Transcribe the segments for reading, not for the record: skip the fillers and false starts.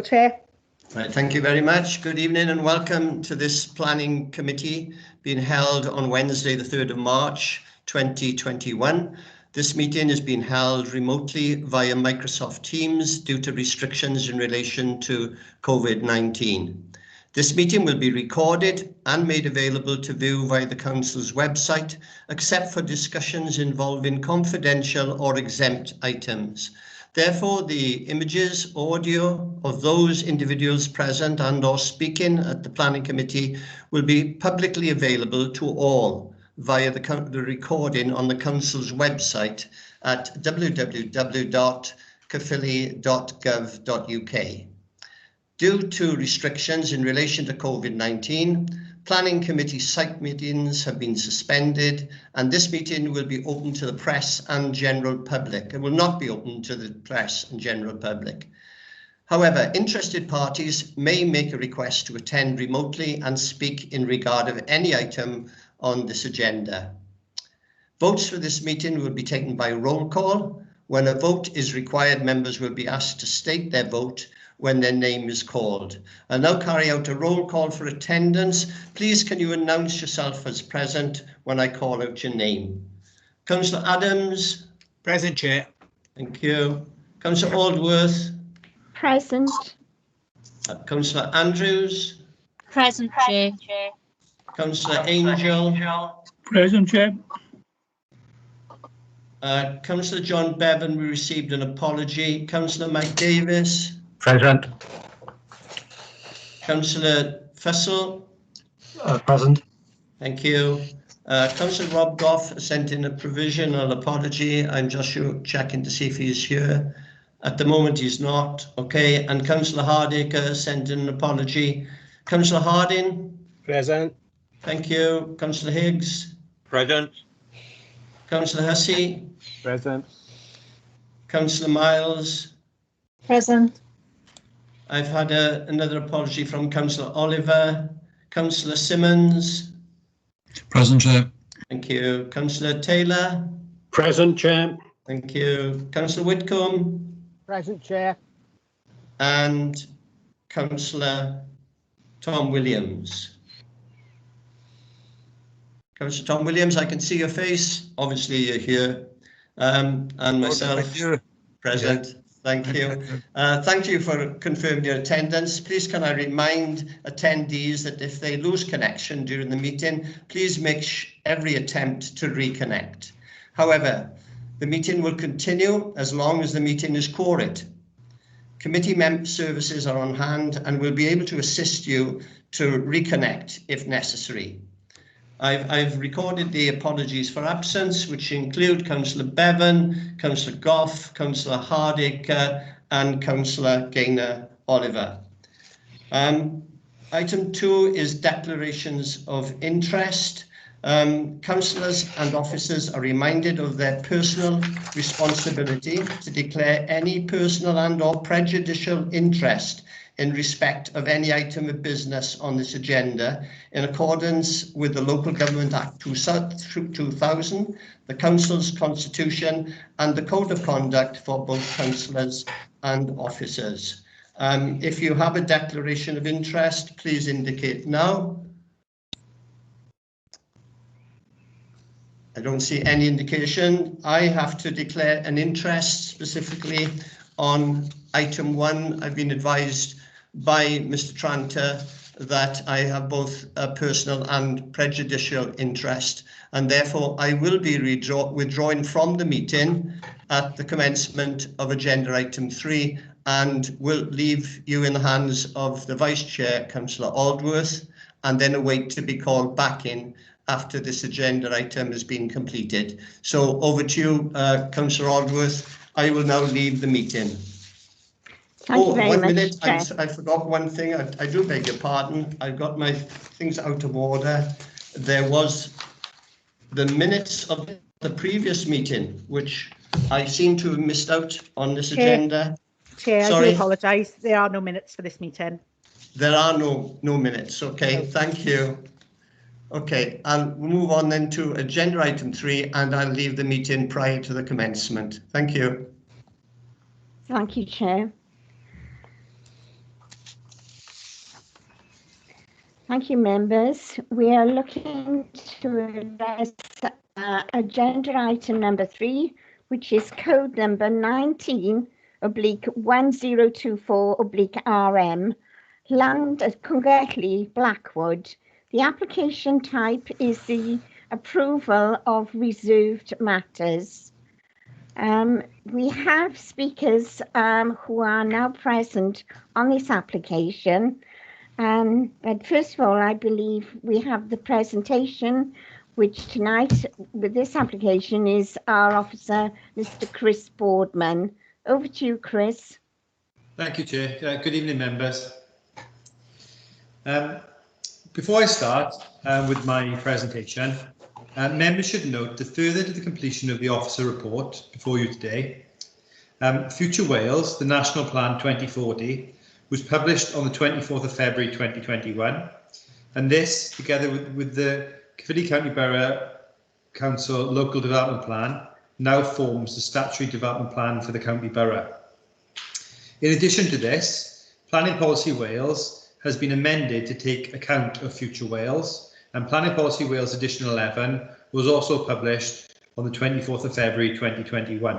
Chair. Right, thank you very much. Good evening and welcome to this planning committee being held on Wednesday, the 3rd of March 2021. This meeting is being held remotely via Microsoft Teams due to restrictions in relation to COVID-19. This meeting will be recorded and made available to view via the Council's website, except for discussions involving confidential or exempt items. Therefore, the images, audio of those individuals present and or speaking at the Planning Committee will be publicly available to all via the recording on the Council's website at www.caerphilly.gov.uk. Due to restrictions in relation to COVID-19, Planning Committee site meetings have been suspended, and this meeting will be open to the press and general public. It will not be open to the press and general public. However, interested parties may make a request to attend remotely and speak in regard of any item on this agenda. Votes for this meeting will be taken by roll call. When a vote is required, members will be asked to state their vote when their name is called. I'll now carry out a roll call for attendance. Please can you announce yourself as present when I call out your name? Councillor Adams? Present, Chair. Thank you. Councillor Aldworth? Present. Councillor Andrews? Present, Chair. Councillor Angel? Present, Chair. Councillor John Bevan, we received an apology. Councillor Mike Davis? Present. Councillor Fussell? Present. Thank you. Councillor Rob Goff sent in a provisional apology. I'm just checking to see if he's here. At the moment, he's not. Okay. And Councillor Hardacre sent in an apology. Councillor Harding? Present. Thank you. Councillor Higgs? Present. Councillor Hussey? Present. Councillor Miles? Present. I've had another apology from Councillor Oliver. Councillor Simmons? Present, Chair. Thank you. Councillor Taylor? Present, Chair. Thank you. Councillor Whitcomb? Present, Chair. And Councillor Tom Williams. Councillor Tom Williams, I can see your face. Obviously, you're here. And myself, present. Yeah. Thank you. Thank you for confirming your attendance. Please can I remind attendees that if they lose connection during the meeting, please make every attempt to reconnect. However, the meeting will continue as long as the meeting is quorate. Committee member services are on hand and will be able to assist you to reconnect if necessary. I've recorded the apologies for absence, which include Councillor Bevan, Councillor Goff, Councillor Hardacre and Councillor Gaynor Oliver. Item 2 is declarations of interest. Councillors and officers are reminded of their personal responsibility to declare any personal and or prejudicial interest in respect of any item of business on this agenda in accordance with the Local Government Act 2000, the Council's Constitution and the Code of Conduct for both councillors and officers. If you have a declaration of interest, please indicate now. I don't see any indication. I have to declare an interest specifically on item 1. I've been advised by Mr. Tranter that I have both a personal and prejudicial interest, and therefore I will be withdrawing from the meeting at the commencement of agenda item 3 and will leave you in the hands of the Vice Chair, Councillor Aldworth, and then await to be called back in after this agenda item has been completed. So over to you, Councillor Aldworth. I will now leave the meeting. Thank you very 1 much, minute. Chair. I forgot one thing. I do beg your pardon. I've got my things out of order. There was the minutes of the previous meeting, which I seem to have missed out on this agenda. Chair, Sorry. I do apologise. There are no minutes for this meeting. There are no minutes. Okay, thank you. Okay, I'll move on then to agenda item 3 and I'll leave the meeting prior to the commencement. Thank you. Thank you, Chair. Thank you, members. We are looking to address agenda item number 3, which is code number 19/1024/RM, land at Cwmgelli, Blackwood. The application type is the approval of reserved matters. We have speakers who are now present on this application. But first of all, I believe we have the presentation, which tonight with this application is our officer, Mr. Chris Boardman. Over to you, Chris. Thank you, Chair. Good evening, members. Before I start with my presentation, members should note that further to the completion of the officer report before you today, Future Wales, the National Plan 2040, was published on the 24th of February 2021, and this, together with the Caerphilly County Borough Council Local Development Plan, now forms the statutory development plan for the County Borough. In addition to this, Planning Policy Wales has been amended to take account of Future Wales, and Planning Policy Wales Edition 11 was also published on the 24th of February 2021.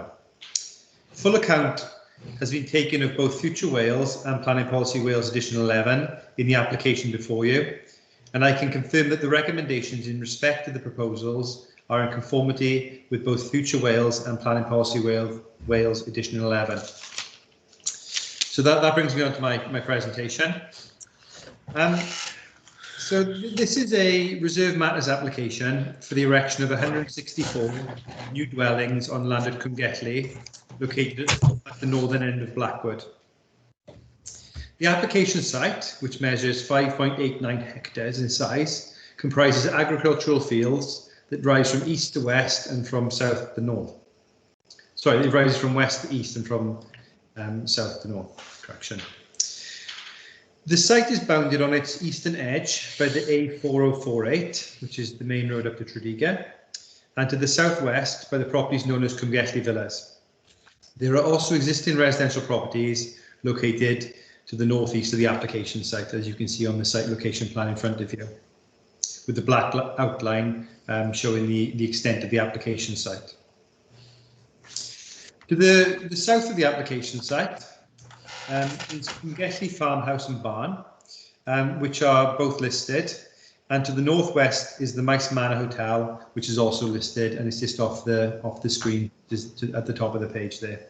Full account has been taken of both Future Wales and Planning Policy Wales Edition 11 in the application before you, and I can confirm that the recommendations in respect to the proposals are in conformity with both Future Wales and Planning Policy Wales Edition 11. So that brings me on to my presentation. So this is a reserved matters application for the erection of 164 new dwellings on land at Cwmgelli, located at the northern end of Blackwood. The application site, which measures 5.89 hectares in size, comprises agricultural fields that rise from east to west and from south to north. Sorry, it rises from west to east and from south to north. Correction. The site is bounded on its eastern edge by the A4048, which is the main road up to Tredegar, and to the southwest by the properties known as Cwmgelli Villas. There are also existing residential properties located to the northeast of the application site, as you can see on the site location plan in front of you, with the black outline showing the extent of the application site. To the south of the application site is Cwmgelli Farmhouse and Barn, which are both listed, and to the northwest is the Maes Manor Hotel, which is also listed, and it's just off the screen, just at the top of the page there.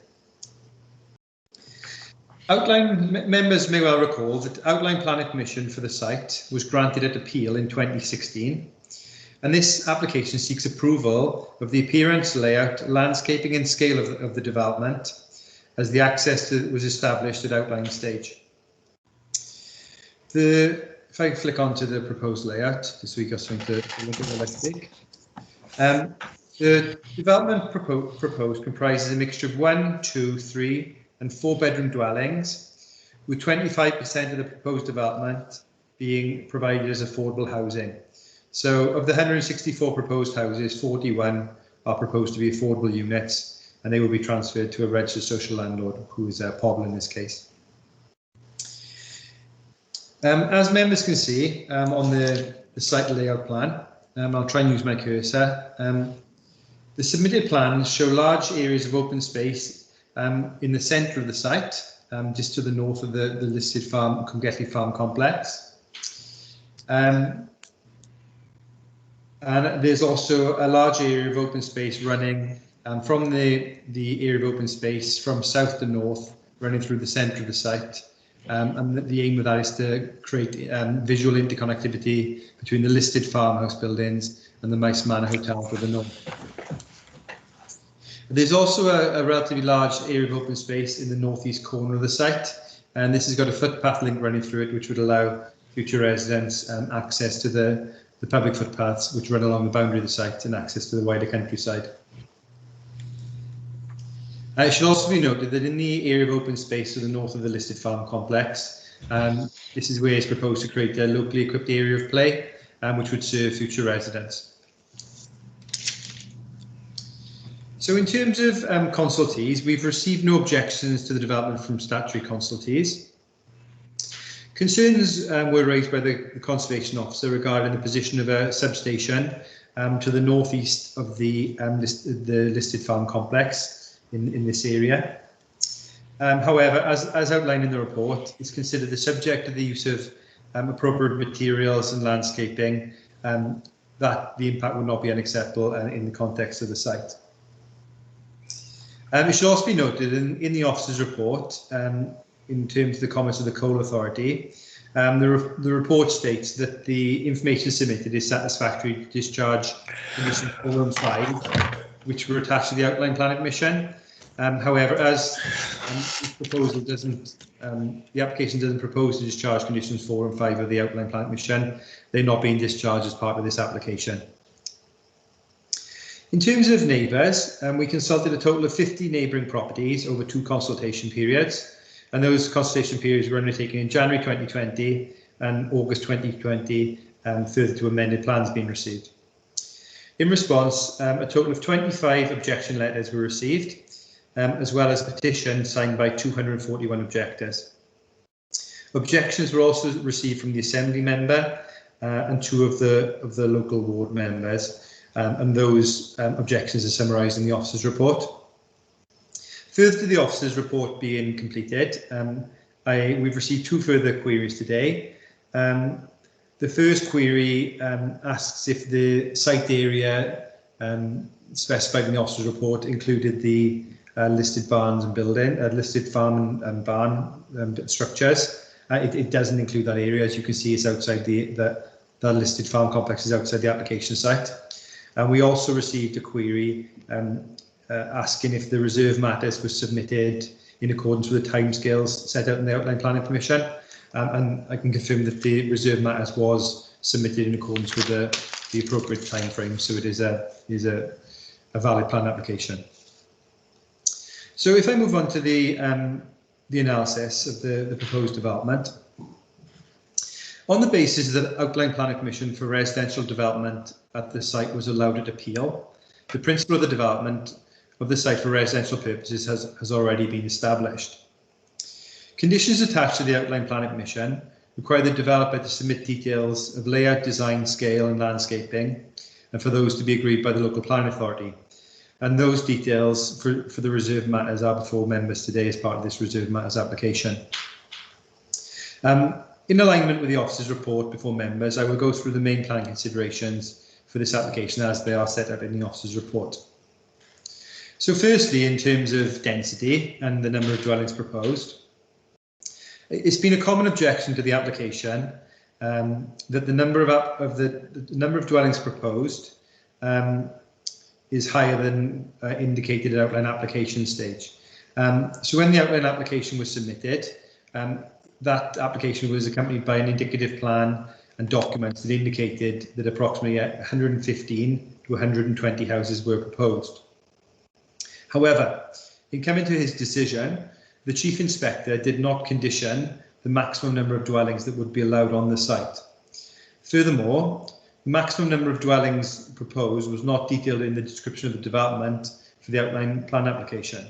Outline members may well recall that outline planning permission for the site was granted at appeal in 2016, and this application seeks approval of the appearance, layout, landscaping and scale of the development as the access was established at outline stage. If I flick onto the proposed layout, just so we got something to look at realistic. The development proposed comprises a mixture of 1, 2, 3 and 4 bedroom dwellings, with 25% of the proposed development being provided as affordable housing. So of the 164 proposed houses, 41 are proposed to be affordable units, and they will be transferred to a registered social landlord, who is Pobl in this case. As members can see on the site layout plan, I'll try and use my cursor. The submitted plans show large areas of open space in the centre of the site, just to the north of the listed Cwmgelli Farm complex. And there's also a large area of open space running from the area of open space from south to north, running through the centre of the site. And the aim of that is to create visual interconnectivity between the listed farmhouse buildings and the Maes Manor Hotel to the north. There's also a relatively large area of open space in the northeast corner of the site, and this has got a footpath link running through it, which would allow future residents access to the public footpaths which run along the boundary of the site and access to the wider countryside. It should also be noted that in the area of open space to the north of the listed farm complex, this is where it's proposed to create a locally equipped area of play, which would serve future residents. So in terms of consultees, we've received no objections to the development from statutory consultees. Concerns were raised by the Conservation Officer regarding the position of a substation to the northeast of the listed farm complex in this area. However, as outlined in the report, it's considered the subject of the use of appropriate materials and landscaping, that the impact would not be unacceptable in the context of the site. It should also be noted in the officer's report, in terms of the comments of the Coal Authority, the report states that the information submitted is satisfactory to discharge conditions 4 and 5, which were attached to the outline planning permission. However, as the proposal doesn't, the application doesn't propose to discharge conditions 4 and 5 of the outline planning permission, they're not being discharged as part of this application. In terms of neighbours, we consulted a total of 50 neighbouring properties over 2 consultation periods, and those consultation periods were undertaken in January 2020 and August 2020, further to amended plans being received. In response, a total of 25 objection letters were received, as well as a petition signed by 241 objectors. Objections were also received from the Assembly member and 2 of the local ward members, and those objections are summarised in the officer's report. Further to the officer's report being completed, we've received 2 further queries today. The first query asks if the site area specified in the officer's report included the listed barns and listed farm and barn structures. It doesn't include that area. As you can see, it's outside the listed farm complex is outside the application site. And we also received a query asking if the reserve matters were submitted in accordance with the timescales set out in the outline planning permission. And I can confirm that the reserve matters was submitted in accordance with the appropriate time frame. So it is a valid plan application. So if I move on to the analysis of the proposed development, on the basis that the outline planning permission for residential development at the site was allowed at appeal, the principle of the development of the site for residential purposes has already been established. Conditions attached to the outline planning permission require the developer to submit details of layout, design, scale and landscaping, and for those to be agreed by the local planning authority. And those details for the reserve matters are before members today as part of this reserve matters application. In alignment with the officer's report before members, I will go through the main plan considerations for this application as they are set out in the officer's report. So firstly, in terms of density and the number of dwellings proposed, it's been a common objection to the application that the number of dwellings proposed is higher than indicated at outline application stage. So when the outline application was submitted, that application was accompanied by an indicative plan and documents that indicated that approximately 115 to 120 houses were proposed. However, in coming to his decision, the Chief Inspector did not condition the maximum number of dwellings that would be allowed on the site. Furthermore, the maximum number of dwellings proposed was not detailed in the description of the development for the outline plan application.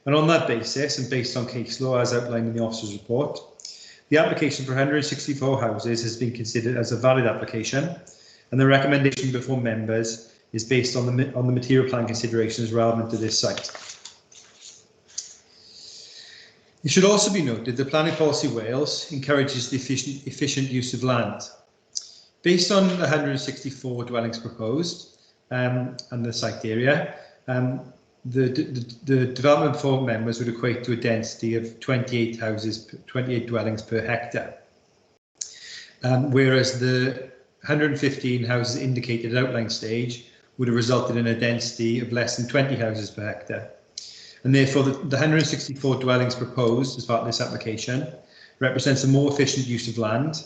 And on that basis, and based on case law as outlined in the officer's report, the application for 164 houses has been considered as a valid application, and the recommendation before members is based on the material plan considerations relevant to this site. It should also be noted that Planning Policy Wales encourages the efficient use of land. Based on the 164 dwellings proposed and the site area, the development for members would equate to a density of 28 dwellings per hectare, whereas the 115 houses indicated at outline stage would have resulted in a density of less than 20 houses per hectare. And therefore, the 164 dwellings proposed as part of this application represents a more efficient use of land,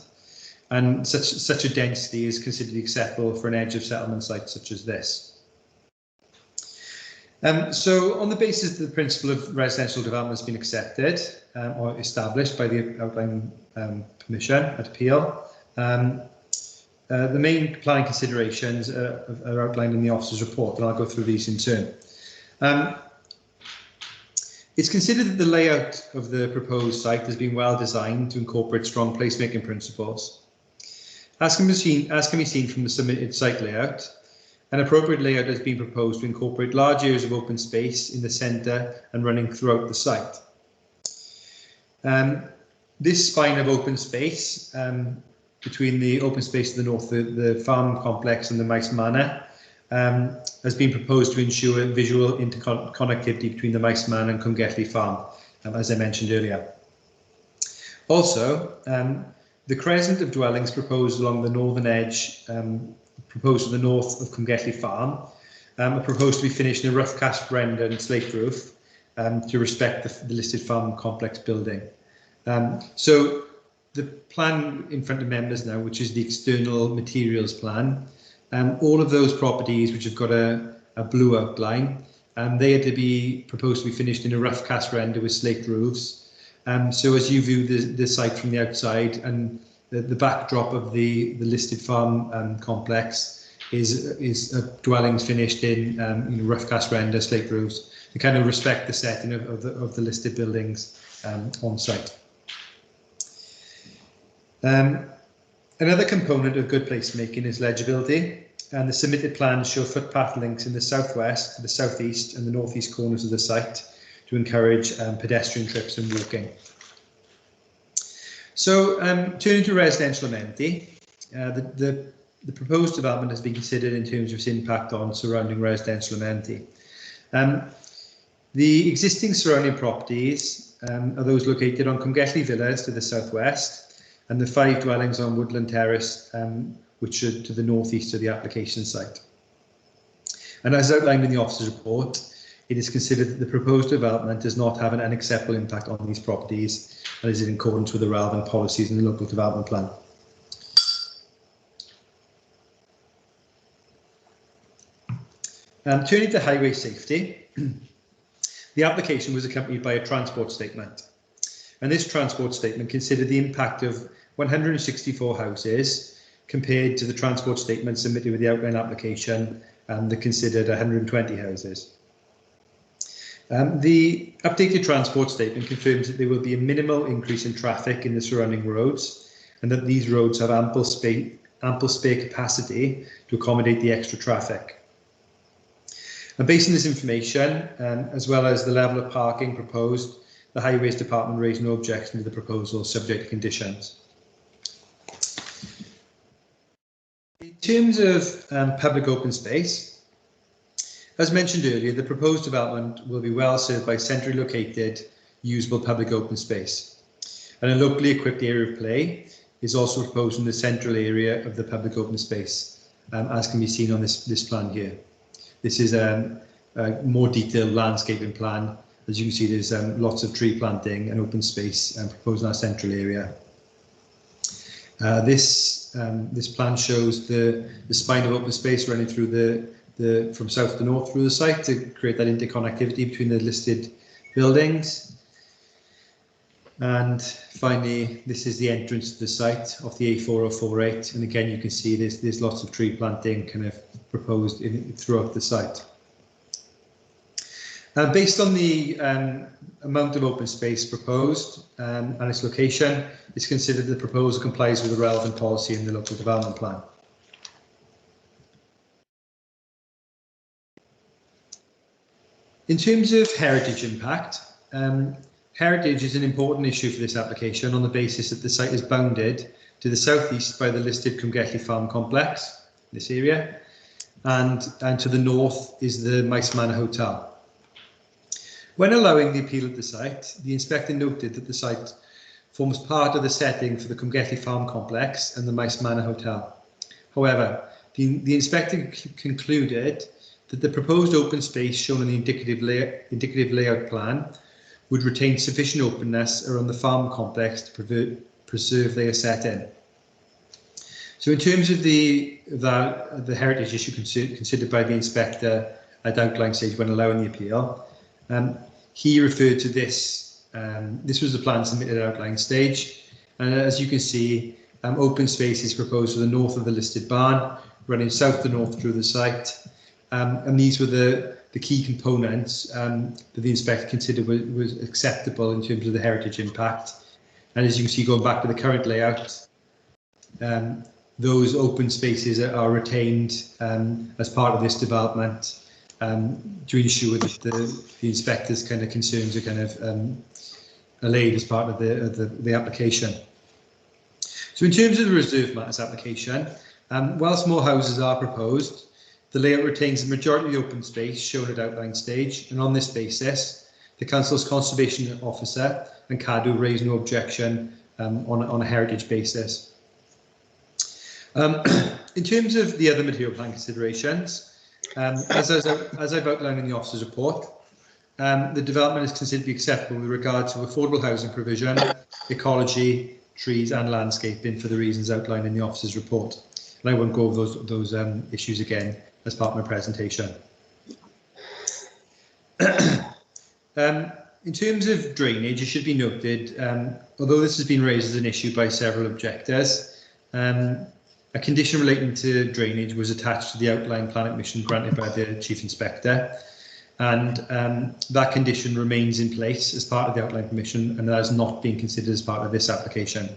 and such a density is considered acceptable for an edge of settlement site such as this. So on the basis that the principle of residential development has been accepted or established by the outline permission at appeal, the main planning considerations are outlined in the officer's report, and I'll go through these in turn. It's considered that the layout of the proposed site has been well designed to incorporate strong placemaking principles. As can be seen from the submitted site layout, an appropriate layout has been proposed to incorporate large areas of open space in the centre and running throughout the site. This spine of open space between the open space to the north, the farm complex and the Mice Manor, has been proposed to ensure visual interconnectivity between the Mice Manor and Cwmgelli Farm, as I mentioned earlier. Also, the crescent of dwellings proposed along the northern edge, proposed to the north of Cwmgelli Farm, are proposed to be finished in a rough cast render and slate roof to respect the listed farm complex building. So the plan in front of members now, which is the external materials plan, all of those properties which have got a blue outline, they are to be proposed to be finished in a rough cast render with slate roofs. So as you view the site from the outside, and the backdrop of the listed farm complex is dwellings finished in rough cast render, slate roofs, to kind of respect the setting of the listed buildings on site. Another component of good placemaking is legibility, and the submitted plans show footpath links in the southwest, the southeast and the northeast corners of the site to encourage pedestrian trips and walking. So turning to residential amenity, the proposed development has been considered in terms of its impact on surrounding residential amenity. The existing surrounding properties are those located on Cwmgelli Villas to the southwest, and the 5 dwellings on Woodland Terrace, which are to the northeast of the application site. And as outlined in the officer's report, it is considered that the proposed development does not have an unacceptable impact on these properties and is in accordance with the relevant policies in the local development plan. Turning to highway safety, the application was accompanied by a transport statement. And this transport statement considered the impact of 164 houses compared to the transport statement submitted with the outline application that considered 120 houses. The updated transport statement confirms that there will be a minimal increase in traffic in the surrounding roads and that these roads have ample spare capacity to accommodate the extra traffic. And based on this information, as well as the level of parking proposed, the Highways Department raised no objection to the proposal subject to conditions. In terms of public open space, as mentioned earlier, the proposed development will be well served by centrally located, usable public open space. And a locally equipped area of play is also proposed in the central area of the public open space, as can be seen on this plan here. This is a more detailed landscaping plan. As you can see, there's lots of tree planting and open space proposed in our central area. This plan shows the spine of open space running through from south to north through the site to create that interconnectivity between the listed buildings. And finally, this is the entrance to the site of the A4048. And again, you can see there's lots of tree planting kind of proposed throughout the site. Based on the amount of open space proposed and its location, it's considered the proposal complies with the relevant policy in the local development plan. In terms of heritage impact, heritage is an important issue for this application on the basis that the site is bounded to the southeast by the listed Cwmgelli Farm complex, this area, and to the north is the Mice Manor Hotel. When allowing the appeal at the site, the inspector noted that the site forms part of the setting for the Cwmgelli Farm complex and the Mice Manor Hotel. However, the inspector concluded that the proposed open space shown in the indicative layout plan would retain sufficient openness around the farm complex to preserve their setting. So in terms of the heritage issue considered by the inspector at outline stage when allowing the appeal, he referred to this. This was the plan submitted at outline stage, and as you can see, open space is proposed to the north of the listed barn, running south to north through the site, and these were the the key components that the inspector considered was acceptable in terms of the heritage impact. And as you can see, going back to the current layout, those open spaces are retained as part of this development to ensure that the inspector's kind of concerns are kind of allayed as part of the application. So in terms of the reserved matters application, whilst more houses are proposed, the layout retains the majority of the open space shown at outline stage, and on this basis, the Council's Conservation Officer and CADU raised no objection on a heritage basis. In terms of the other material plan considerations, as I've outlined in the officer's report, the development is considered to be acceptable with regard to affordable housing provision, ecology, trees and landscaping for the reasons outlined in the officer's report. And I won't go over those issues again as part of my presentation. In terms of drainage, it should be noted, although this has been raised as an issue by several objectors, a condition relating to drainage was attached to the outline planning permission granted by the Chief Inspector, and that condition remains in place as part of the outline permission, and that has not been considered as part of this application.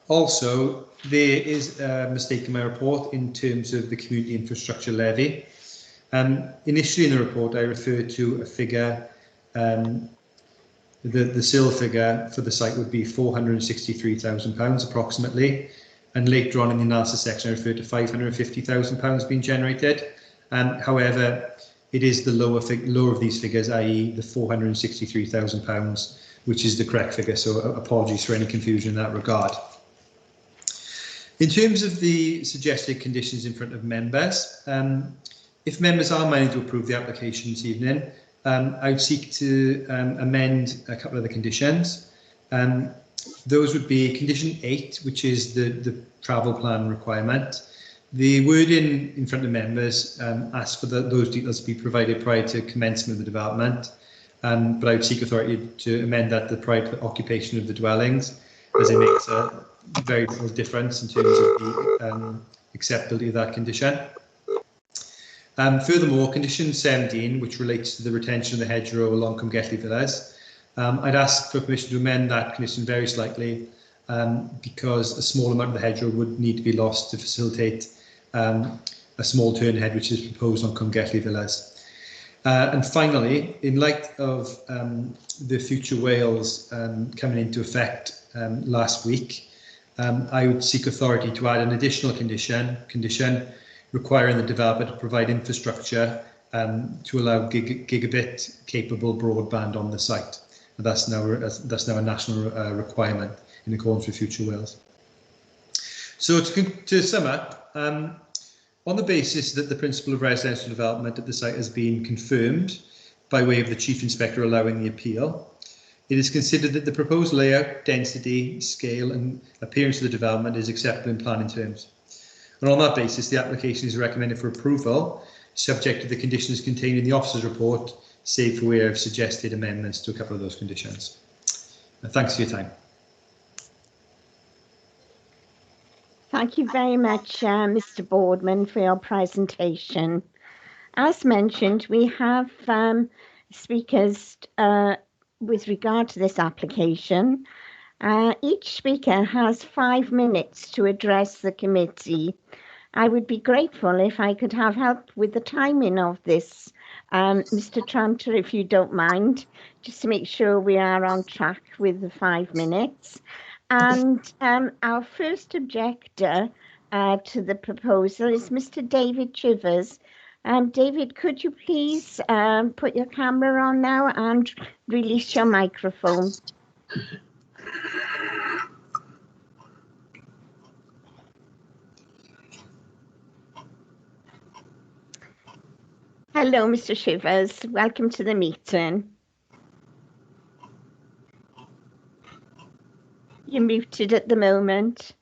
Also, there is a mistake in my report in terms of the community infrastructure levy. Initially in the report, I referred to a figure, the sale figure for the site would be £463,000 approximately, and later on in the analysis section I referred to £550,000 being generated. However, it is the lower of these figures, i.e. the £463,000, which is the correct figure, so apologies for any confusion in that regard. In terms of the suggested conditions in front of members, if members are minded to approve the application this evening, I would seek to amend a couple of the conditions. Those would be condition 8, which is the travel plan requirement. The wording in front of members asks for those details to be provided prior to commencement of the development, but I would seek authority to amend that to prior to occupation of the dwellings, as it makes a very little difference in terms of the acceptability of that condition. Furthermore, condition 17, which relates to the retention of the hedgerow along Cwmgelli Villas, I'd ask for permission to amend that condition very slightly because a small amount of the hedgerow would need to be lost to facilitate a small turnhead which is proposed on Cwmgelli Villas. And finally, in light of the Future Wales coming into effect last week, I would seek authority to add an additional condition requiring the developer to provide infrastructure to allow gigabit capable broadband on the site. And that's now a national requirement in accordance with Future Wales. So to sum up, on the basis that the principle of residential development at the site has been confirmed by way of the Chief Inspector allowing the appeal, it is considered that the proposed layout, density, scale and appearance of the development is acceptable in planning terms. And on that basis, the application is recommended for approval, subject to the conditions contained in the officer's report, save for where I've suggested amendments to a couple of those conditions. Thanks for your time. Thank you very much, Mr. Boardman, for your presentation. As mentioned, we have speakers with regard to this application. Each speaker has 5 minutes to address the committee. I would be grateful if I could have help with the timing of this, Mr. Tranter, if you don't mind, just to make sure we are on track with the 5 minutes. And our first objector to the proposal is Mr. David Chivers. David, could you please put your camera on now and release your microphone? Hello, Mr. Chivers. Welcome to the meeting. You're muted at the moment.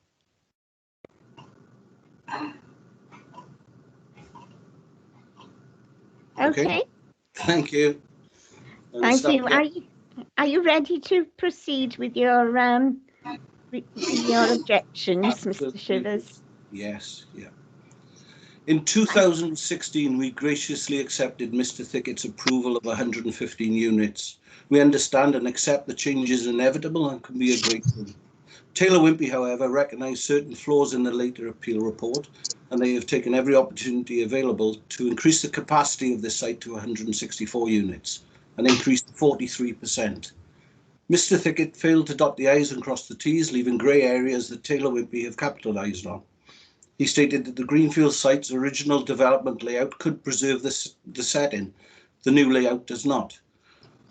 Okay. Thank you. Thank you. Are you ready to proceed with your objections, Mr. Chivers? Yes. Yeah. In 2016, we graciously accepted Mr. Thickett's approval of 115 units. We understand and accept the change is inevitable and can be a great thing. Taylor Wimpey, however, recognised certain flaws in the later appeal report, and they have taken every opportunity available to increase the capacity of the site to 164 units, an increase of 43%. Mr. Thickett failed to dot the I's and cross the T's, leaving grey areas that Taylor Wimpey have capitalised on. He stated that the Greenfield site's original development layout could preserve the setting. The new layout does not.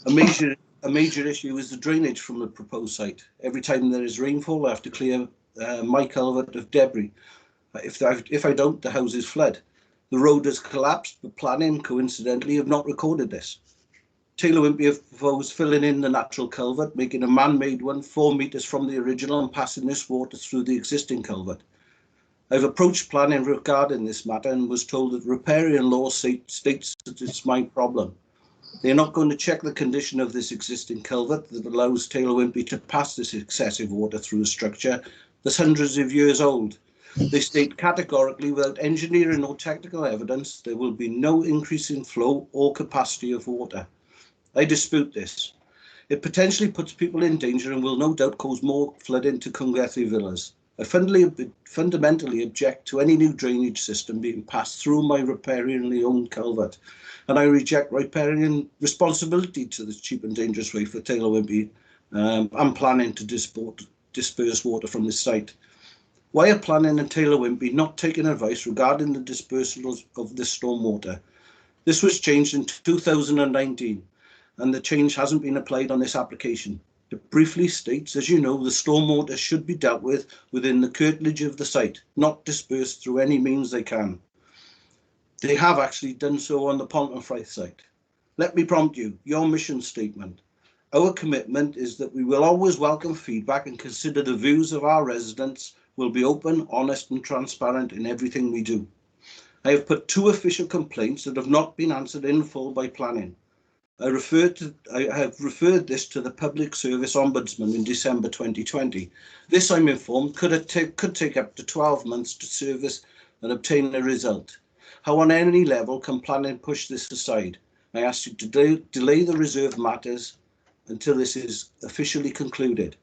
A major issue is the drainage from the proposed site. Every time there is rainfall, I have to clear my culvert of debris. If I don't, the houses flood. The road has collapsed, but planning, coincidentally, have not recorded this. Taylor Wimpey have proposed filling in the natural culvert, making a man-made one 4 metres from the original and passing this water through the existing culvert. I've approached planning regarding this matter and was told that riparian law states that it's my problem. They're not going to check the condition of this existing culvert that allows Taylor Wimpey to pass this excessive water through a structure that's hundreds of years old. They state categorically, without engineering or technical evidence, there will be no increase in flow or capacity of water. I dispute this. It potentially puts people in danger and will no doubt cause more flooding to Cwmgerthu Villas. I fundamentally object to any new drainage system being passed through my riparianly owned culvert, and I reject riparian responsibility to this cheap and dangerous way for Taylor Wimpey. I'm planning to disperse water from this site. Why are planning and Taylor Wimpey not taking advice regarding the dispersal of this stormwater? This was changed in 2019, and the change hasn't been applied on this application. It briefly states, as you know, the stormwater should be dealt with within the curtilage of the site, not dispersed through any means they can. They have actually done so on the Pontefraith site. Let me prompt you, your mission statement. Our commitment is that we will always welcome feedback and consider the views of our residents will be open, honest and transparent in everything we do. I have put 2 official complaints that have not been answered in full by planning. I have referred this to the Public Service Ombudsman in December 2020. This, I'm informed, could take up to 12 months to service and obtain a result. How on any level can planning push this aside? I ask you to delay the reserve matters until this is officially concluded.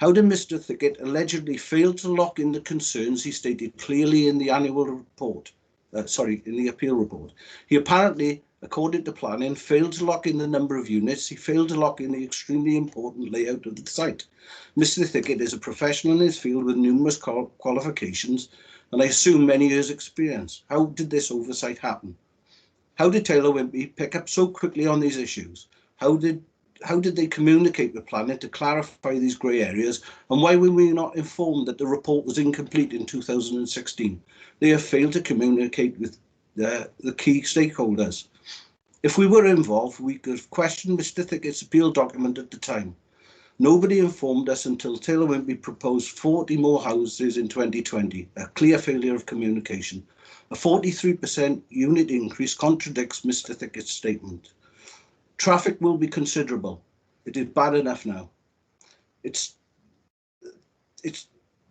How did Mr. Thickett allegedly fail to lock in the concerns he stated clearly in the annual report? In the appeal report. He apparently, according to planning, failed to lock in the number of units. He failed to lock in the extremely important layout of the site. Mr. Thickett is a professional in his field with numerous qualifications, and I assume many years' experience. How did this oversight happen? How did Taylor Wimpey pick up so quickly on these issues? How did they communicate with planning to clarify these grey areas, and why were we not informed that the report was incomplete in 2016? They have failed to communicate with the key stakeholders. If we were involved, we could have questioned Mr. Thickett's appeal document at the time. Nobody informed us until Taylor Wimpey proposed 40 more houses in 2020, a clear failure of communication. A 43% unit increase contradicts Mr. Thickett's statement. Traffic will be considerable. It is bad enough now.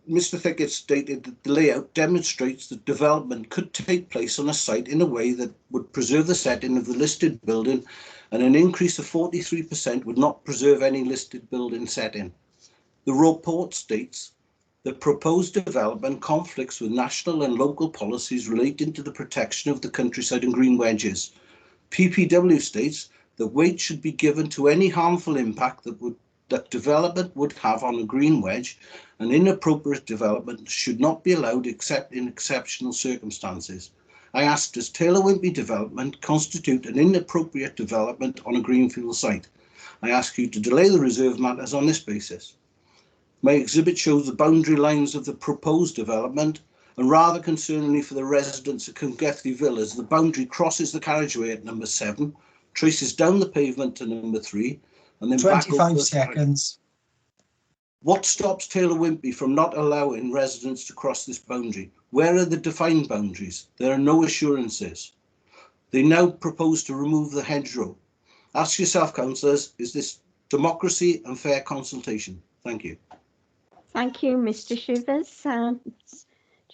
Mr. Thickett stated that the layout demonstrates that development could take place on a site in a way that would preserve the setting of the listed building, and an increase of 43% would not preserve any listed building setting. The report states that proposed development conflicts with national and local policies relating to the protection of the countryside and green wedges. PPW states that weight should be given to any harmful impact that development would have on a green wedge, and inappropriate development should not be allowed except in exceptional circumstances. I ask, does Taylor Wimpey development constitute an inappropriate development on a greenfield site? I ask you to delay the reserve matters on this basis. My exhibit shows the boundary lines of the proposed development, and rather concerningly for the residents of Cwmgerthu Villas, the boundary crosses the carriageway at number 7, traces down the pavement to number 3, and then 25 seconds. What stops Taylor Wimpey from not allowing residents to cross this boundary? Where are the defined boundaries? There are no assurances. They now propose to remove the hedgerow. Ask yourself, councillors, is this democracy and fair consultation? Thank you. Thank you, Mr. Shivers.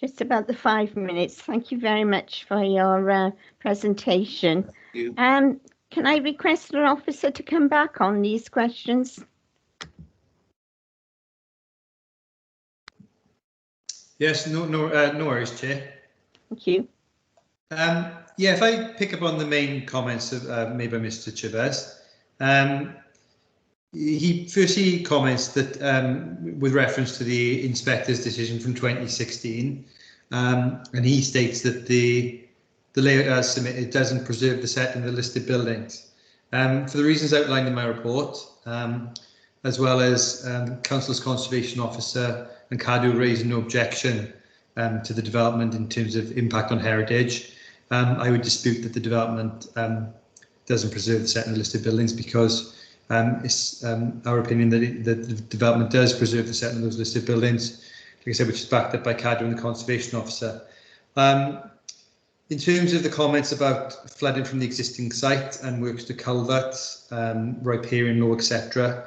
Just about the 5 minutes. Thank you very much for your presentation. Thank you. Can I request an officer to come back on these questions? Yes, no worries, Chair. Thank you. Yeah, if I pick up on the main comments made by Mr. Chivers, he firstly comments that with reference to the inspector's decision from 2016, and he states that the layout as submitted doesn't preserve the set in the listed buildings. For the reasons outlined in my report, as well as Council's Conservation Officer and CADU raising no objection to the development in terms of impact on heritage, I would dispute that the development doesn't preserve the set in the listed buildings, because it's our opinion that the development does preserve the set in those listed buildings, like I said, which is backed up by CADU and the Conservation Officer. In terms of the comments about flooding from the existing site and works to culverts, riparian law, etc.,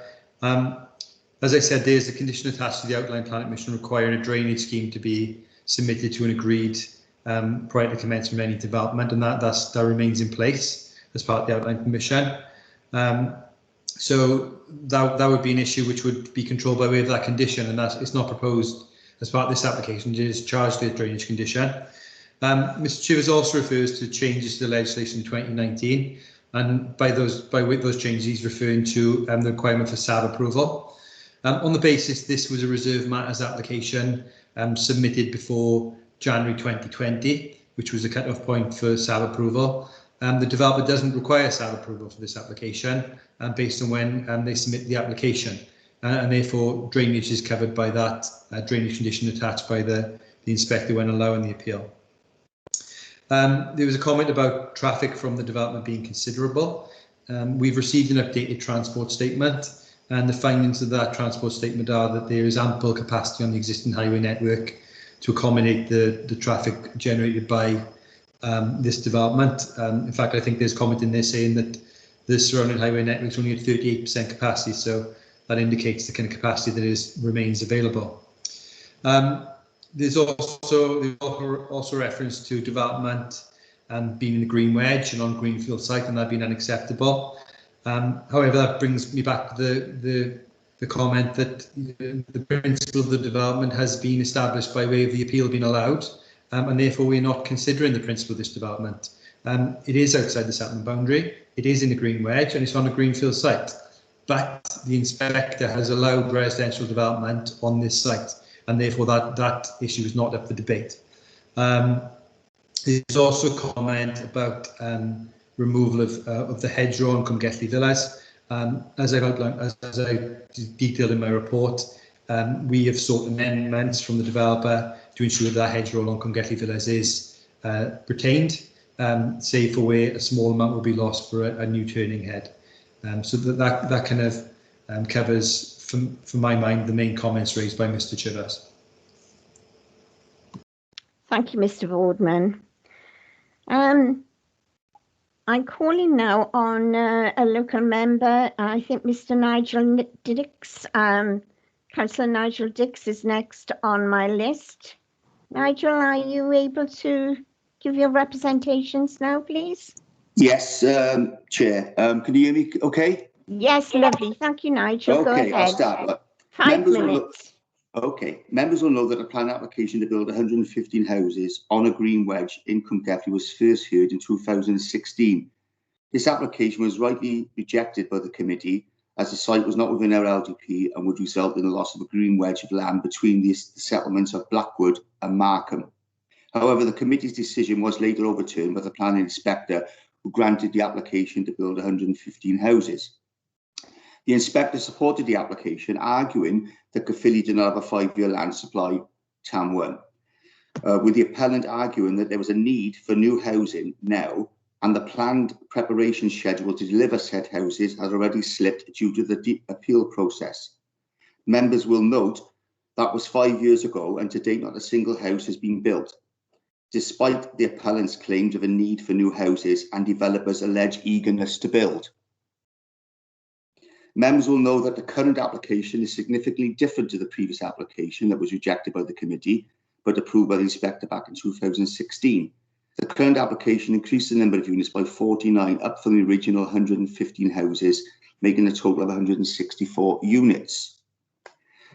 as I said, there's a condition attached to the outline planning permission requiring a drainage scheme to be submitted to and agreed prior to commencement of any development, and that remains in place as part of the outline permission. So that would be an issue which would be controlled by way of that condition, and it's not proposed as part of this application. It is charged with a drainage condition. Mr. Chivers also refers to changes to the legislation in 2019, and by those changes, he's referring to the requirement for SAB approval. On the basis this was a reserve matters application submitted before January 2020, which was the cut-off point for SAB approval. The developer doesn't require SAB approval for this application based on when they submit the application, and therefore drainage is covered by that drainage condition attached by the inspector when allowing the appeal. There was a comment about traffic from the development being considerable. We've received an updated transport statement, and the findings of that transport statement are that there is ample capacity on the existing highway network to accommodate the traffic generated by this development. In fact, I think there's comment in there saying that the surrounding highway network is only at 38% capacity, so that indicates the kind of capacity that remains available. There's also reference to development being in the green wedge and on greenfield site, and that being unacceptable. However, that brings me back to the comment that the principle of the development has been established by way of the appeal being allowed, and therefore we're not considering the principle of this development. It is outside the settlement boundary, it is in the green wedge, and it's on a greenfield site, but the inspector has allowed residential development on this site, and therefore that issue is not up for debate. There's also a comment about removal of the hedgerow on Cwmgelli Villas. As I've outlined, as I detailed in my report, we have sought amendments from the developer to ensure that hedgerow along Cwmgelli Villas is retained, save for where a small amount will be lost for a new turning head. So that kind of covers, from my mind, the main comments raised by Mr. Chivers. Thank you, Mr. Boardman. I'm calling now on a local member. I think Mr. Nigel Dix, Councillor Nigel Dix is next on my list. Nigel, are you able to give your representations now, please? Yes, Chair. Can you hear me okay? Yes, lovely. Thank you, Nigel. Go ahead. I'll start. 5 minutes. Members will know that a planned application to build 115 houses on a green wedge in Cwmgelli was first heard in 2016. This application was rightly rejected by the committee as the site was not within our LDP and would result in the loss of a green wedge of land between the settlements of Blackwood and Markham. However, the committee's decision was later overturned by the planning inspector, who granted the application to build 115 houses. The inspector supported the application, arguing that Caerphilly did not have a 5-year land supply, TAM1, with the appellant arguing that there was a need for new housing now, and the planned preparation schedule to deliver said houses has already slipped due to the appeal process. Members will note that was 5 years ago, and to date not a single house has been built, despite the appellant's claims of a need for new houses and developers' alleged eagerness to build. Members will know that the current application is significantly different to the previous application that was rejected by the committee, but approved by the inspector back in 2016. The current application increased the number of units by 49, up from the original 115 houses, making a total of 164 units.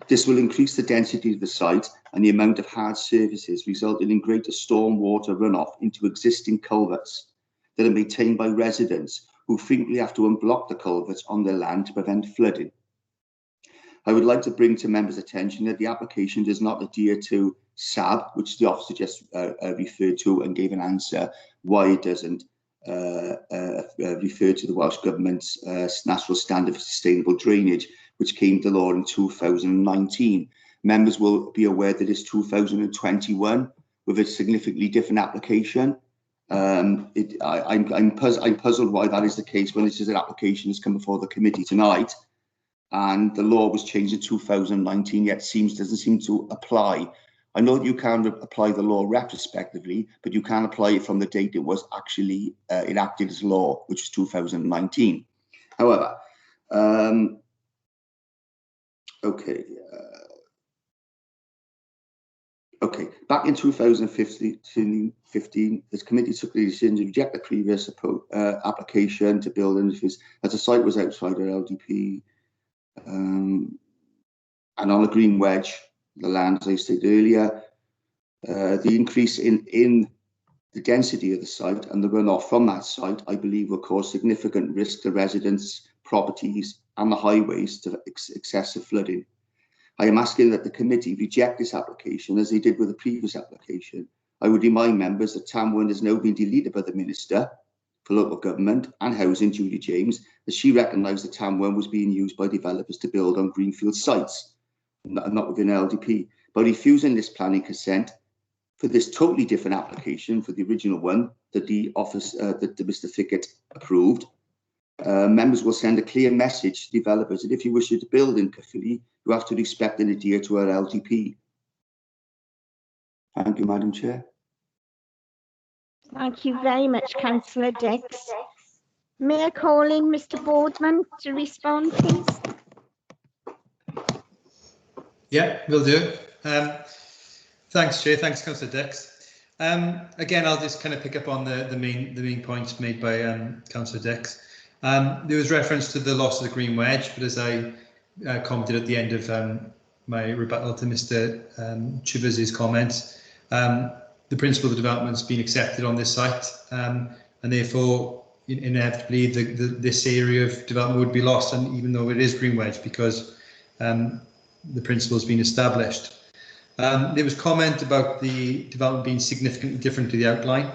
This will increase the density of the site and the amount of hard surfaces, resulting in greater stormwater runoff into existing culverts that are maintained by residents who frequently have to unblock the culverts on their land to prevent flooding. I would like to bring to members' attention that the application does not adhere to SAB, which the officer just referred to and gave an answer why it doesn't refer to the Welsh Government's National Standard for Sustainable Drainage, which came to law in 2019. Members will be aware that it's 2021 with a significantly different application. I'm puzzled why that is the case when this is an application that's come before the committee tonight, and the law was changed in 2019, yet doesn't seem to apply. I know that you can apply the law retrospectively, but you can apply it from the date it was actually enacted as law, which was 2019. However, back in 2015, this committee took the decision to reject the previous application to build as the site was outside our LDP and on a green wedge, the land, as I stated earlier. The increase in the density of the site and the runoff from that site, I believe, will cause significant risk to residents, properties and the highways to excessive flooding. I am asking that the committee reject this application as they did with the previous application. I would remind members that Tamworth has now been deleted by the Minister for Local Government and Housing, Julie James, as she recognised that Tamworth was being used by developers to build on greenfield sites, not within LDP. By refusing this planning consent for this totally different application for the original one that the office, that Mr. Thickett approved, members will send a clear message to developers that if you wish to build in Caerphilly, you have to respect and adhere to our LDP. Thank you, Madam Chair. Thank you very much, Councillor Dix. May I call in Mr. Boardman to respond, please? Yeah, will do. Thanks, Chair. Thanks, Councillor Dix. Again, I'll just kind of pick up on the main points made by Councillor Dix. There was reference to the loss of the green wedge, but as I commented at the end of my rebuttal to Mr. Chivers' comments, the principle of the development's been accepted on this site, and therefore inevitably this area of development would be lost, and even though it is green wedge, because the principle has been established. There was comment about the development being significantly different to the outline.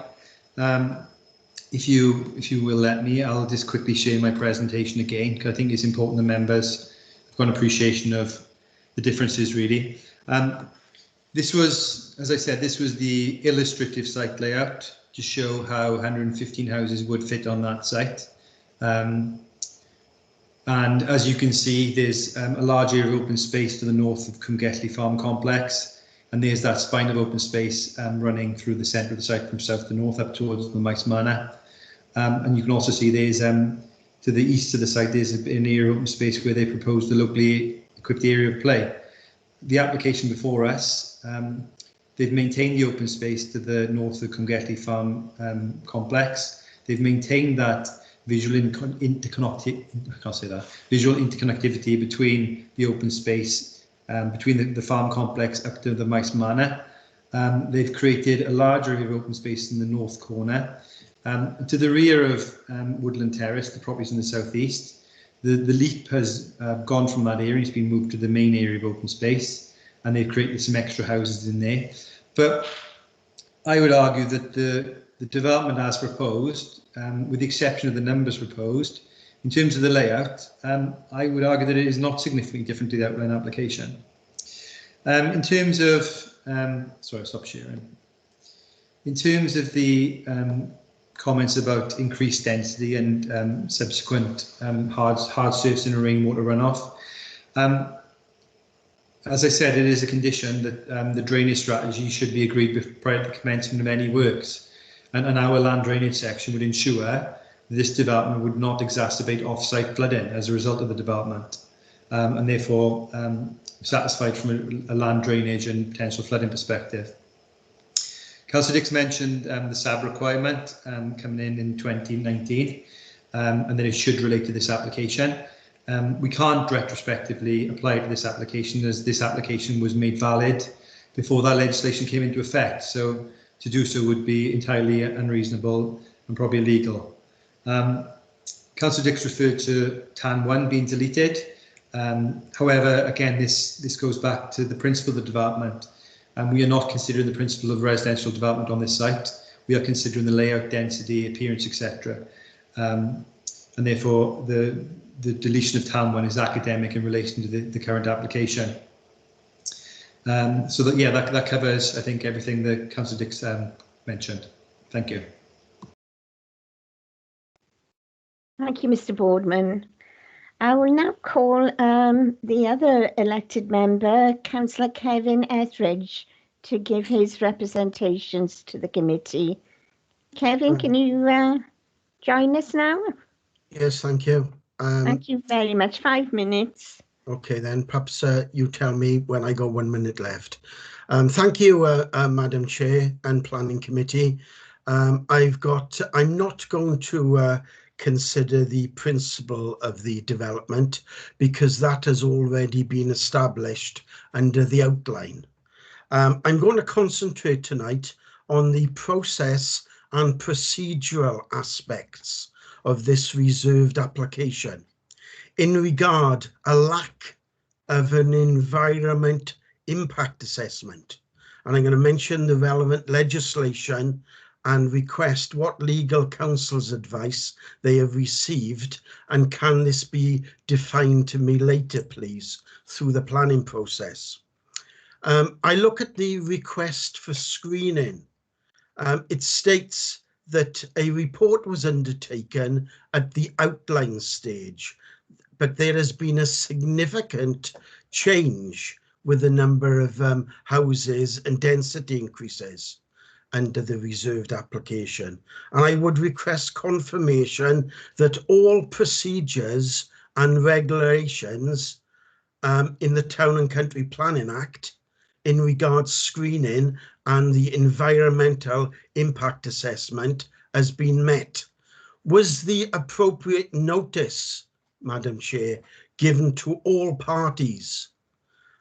If you will let me, I'll just quickly share my presentation again, because I think it's important the members have got an appreciation of the differences really. This was, as I said, this was the illustrative site layout to show how 115 houses would fit on that site. And as you can see, there's a large area of open space to the north of Cwmgelli Farm Complex, and there's that spine of open space running through the centre of the site from south to north up towards the Maes Manor. And you can also see there's to the east of the site there's an area of open space where they proposed a locally equipped area of play. The application before us, they've maintained the open space to the north of Cwmgelli Farm Complex. They've maintained that visual interconnectivity between the open space, between the farm complex up to the Maes Manor. They've created a larger area of open space in the north corner. To the rear of Woodland Terrace, the properties in the southeast, the leap has gone from that area. It's been moved to the main area of open space, and they've created some extra houses in there. But I would argue that the development as proposed, with the exception of the numbers proposed, in terms of the layout, I would argue that it is not significantly different to the outline application. In terms of, sorry, I'll stop sharing. In terms of the comments about increased density and subsequent hard surface and rainwater runoff, as I said, it is a condition that the drainage strategy should be agreed prior to the commencement of any works, and our land drainage section would ensure this development would not exacerbate off-site flooding as a result of the development, and therefore satisfied from a land drainage and potential flooding perspective. Councillor Dix mentioned the SAB requirement coming in 2019, and that it should relate to this application. We can't retrospectively apply to this application, as this application was made valid before that legislation came into effect. So to do so would be entirely unreasonable and probably illegal. Councillor Dix referred to TAN 1 being deleted. However, again, this goes back to the principle of development, and we are not considering the principle of residential development on this site. We are considering the layout, density, appearance, etc. And therefore, the deletion of TAN 1 is academic in relation to the current application. So that covers, I think, everything that Councillor Dix mentioned. Thank you. Thank you, Mr. Boardman. I will now call the other elected member, Councillor Kevin Etheridge, to give his representations to the committee. Kevin, can you join us now? Yes, thank you. Thank you very much. 5 minutes. Okay, then perhaps you tell me when I got 1 minute left. Thank you, Madam Chair and Planning Committee. I'm not going to consider the principle of the development, because that has already been established under the outline. I'm going to concentrate tonight on the process and procedural aspects of this reserved application in regard a lack of an environment impact assessment. And I'm going to mention the relevant legislation and request what legal counsel's advice they have received, and can this be defined to me later, please, through the planning process. I look at the request for screening. It states that a report was undertaken at the outline stage, but there has been a significant change with the number of houses and density increases under the reserved application. And I would request confirmation that all procedures and regulations in the Town and Country Planning Act in regards screening and the environmental impact assessment has been met. Was the appropriate notice, Madam Chair, given to all parties?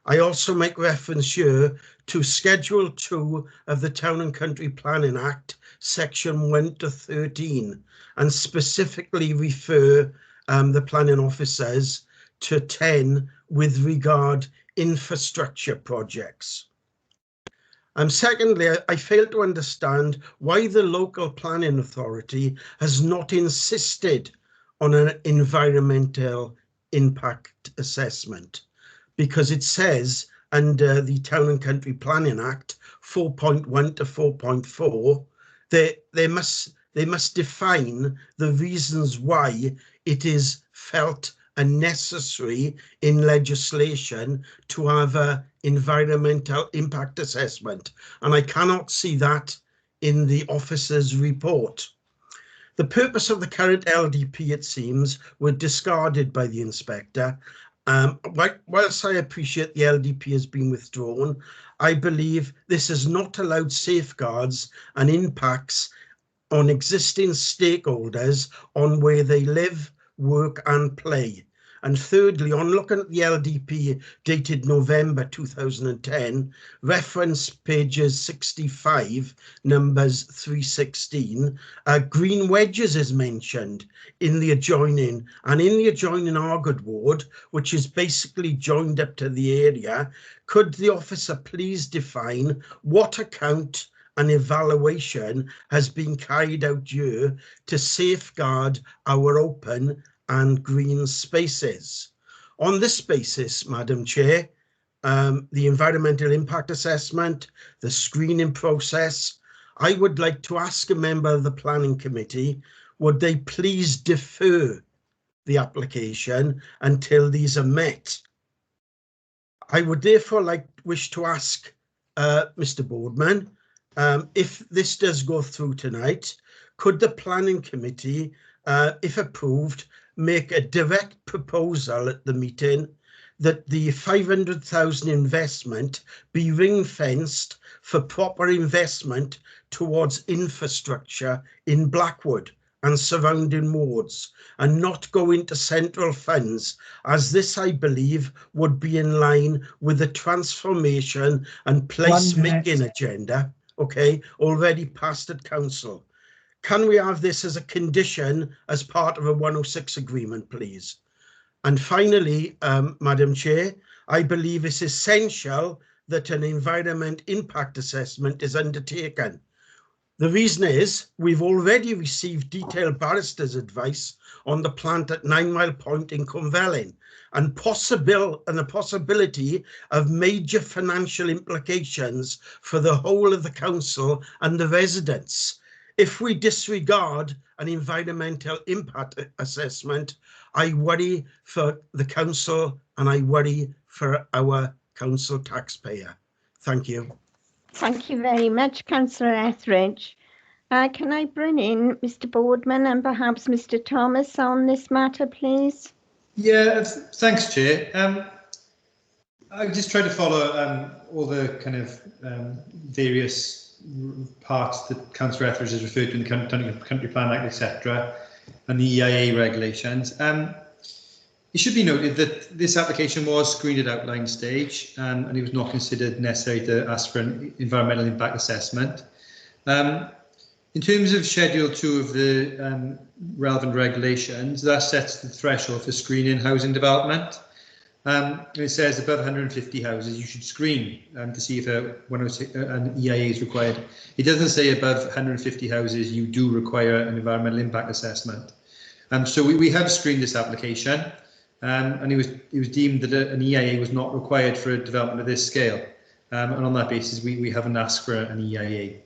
I also make reference here to Schedule 2 of the Town and Country Planning Act, Section 1 to 13, and specifically refer the planning officers to 10 with regard infrastructure projects. Secondly, I fail to understand why the local planning authority has not insisted on an environmental impact assessment, because it says under the Town and Country Planning Act 4.1 to 4.4 they must define the reasons why it is felt unnecessary in legislation to have an environmental impact assessment, and I cannot see that in the officer's report. The purpose of the current LDP, it seems, were discarded by the inspector. Whilst I appreciate the LDP has been withdrawn, I believe this has not allowed safeguards and impacts on existing stakeholders on where they live, work and play. And thirdly, on looking at the LDP dated November 2010, reference pages 65, numbers 316, green wedges is mentioned in the adjoining, and in the adjoining Argood ward, which is basically joined up to the area. Could the officer please define what account and evaluation has been carried out here to safeguard our open and green spaces? On this basis, Madam Chair, the environmental impact assessment, the screening process, I would like to ask a member of the Planning Committee, would they please defer the application until these are met? I would therefore wish to ask Mr. Boardman, if this does go through tonight, could the Planning Committee, if approved, make a direct proposal at the meeting that the 500,000 investment be ring-fenced for proper investment towards infrastructure in Blackwood and surrounding wards, and not go into central funds, as this, I believe, would be in line with the transformation and place-making agenda, okay, already passed at council. Can we have this as a condition as part of a 106 agreement, please? And finally, Madam Chair, I believe it's essential that an environment impact assessment is undertaken. The reason is we've already received detailed barrister's advice on the plant at 9 Mile Point in Cwmfelin, and the possibility of major financial implications for the whole of the council and the residents. If we disregard an environmental impact assessment, I worry for the council and I worry for our council taxpayer. Thank you. Thank you very much, Councillor Etheridge. Can I bring in Mr. Boardman and perhaps Mr. Thomas on this matter, please? Yeah, thanks, Chair. I just try to follow all the kind of various parts that Councillor Etheridge has referred to in the Country Plan Act, etc., and the EIA regulations. It should be noted that this application was screened at outline stage, and it was not considered necessary to ask for an environmental impact assessment. In terms of Schedule 2 of the relevant regulations, that sets the threshold for screening housing development. It says above 150 houses you should screen to see if an EIA is required. It doesn't say above 150 houses you do require an environmental impact assessment. So we have screened this application, and it was deemed that an EIA was not required for a development of this scale. And on that basis, we haven't asked for an EIA.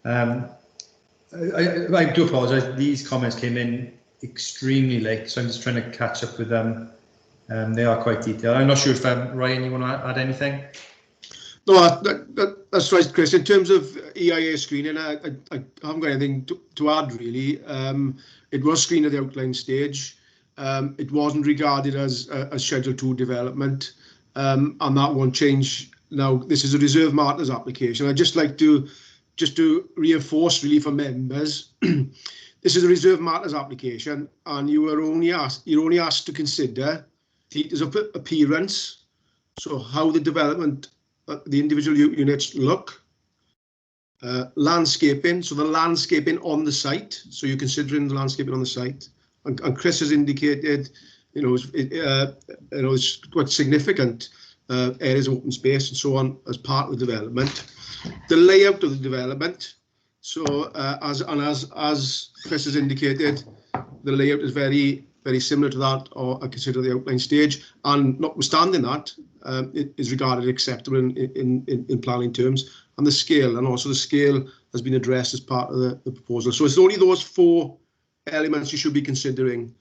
I do apologise. These comments came in extremely late, so I'm just trying to catch up with them. They are quite detailed. I'm not sure if Ryan, you want to add anything? No, that's right, Chris. In terms of EIA screening, I haven't got anything to add really. It was screened at the outline stage. It wasn't regarded as Schedule 2 development, and that won't change. Now, this is a reserve matters application. I'd just like to reinforce really for members, this is a reserve matters application, and you're only asked to consider features of appearance, so how the development, the individual units look, landscaping, so the landscaping on the site, so you're considering the landscaping on the site, and Chris has indicated, it's quite significant areas of open space and so on as part of the development. The layout of the development, so as Chris has indicated, the layout is very similar to that, or I consider the outline stage, and notwithstanding that, it is regarded acceptable in planning terms, and the scale, and also the scale has been addressed as part of the proposal. So it's only those 4 elements you should be considering.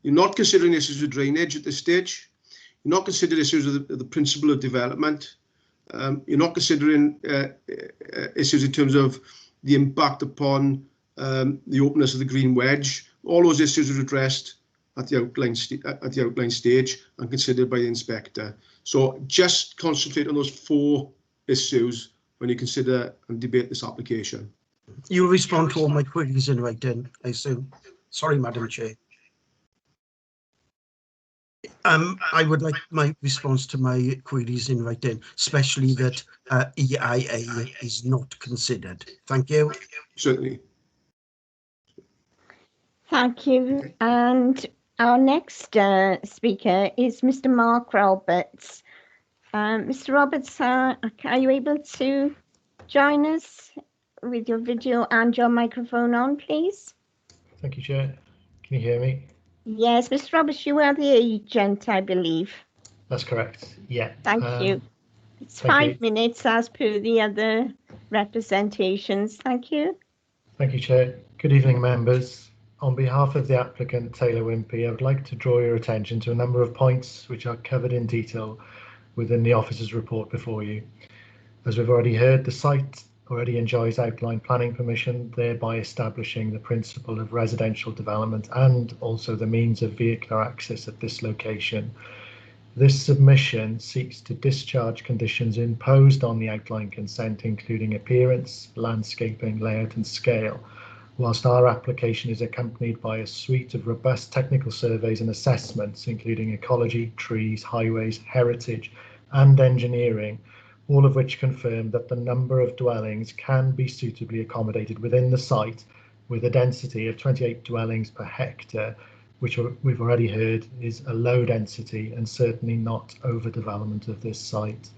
You're not considering issues of drainage at this stage. You're not considering issues of the principle of development. You're not considering issues in terms of the impact upon the openness of the green wedge. All those issues are addressed at the outline stage and considered by the inspector. So just concentrate on those 4 issues when you consider and debate this application. You'll respond to all my queries in writing, I assume. Sorry, Madam Chair. I would like my response to my queries in writing, especially that EIA is not considered. Thank you. Certainly. Thank you. And our next speaker is Mr. Mark Roberts. Mr. Roberts, are you able to join us with your video and your microphone on, please? Thank you, Chair. Can you hear me? Yes, Mr. Roberts, you are the agent, I believe. That's correct. Yeah. Thank you. It's 5 minutes as per the other representations. Thank you. Thank you, Chair. Good evening, members. On behalf of the applicant, Taylor Wimpey, I would like to draw your attention to a number of points which are covered in detail within the officer's report before you. As we've already heard, the site already enjoys outline planning permission, thereby establishing the principle of residential development and also the means of vehicular access at this location This submission seeks to discharge conditions imposed on the outline consent, including appearance, landscaping, layout and scale, whilst our application is accompanied by a suite of robust technical surveys and assessments, including ecology, trees, highways, heritage and engineering, all of which confirm that the number of dwellings can be suitably accommodated within the site, with a density of 28 dwellings per hectare, which we've already heard is a low density and certainly not overdevelopment of this site.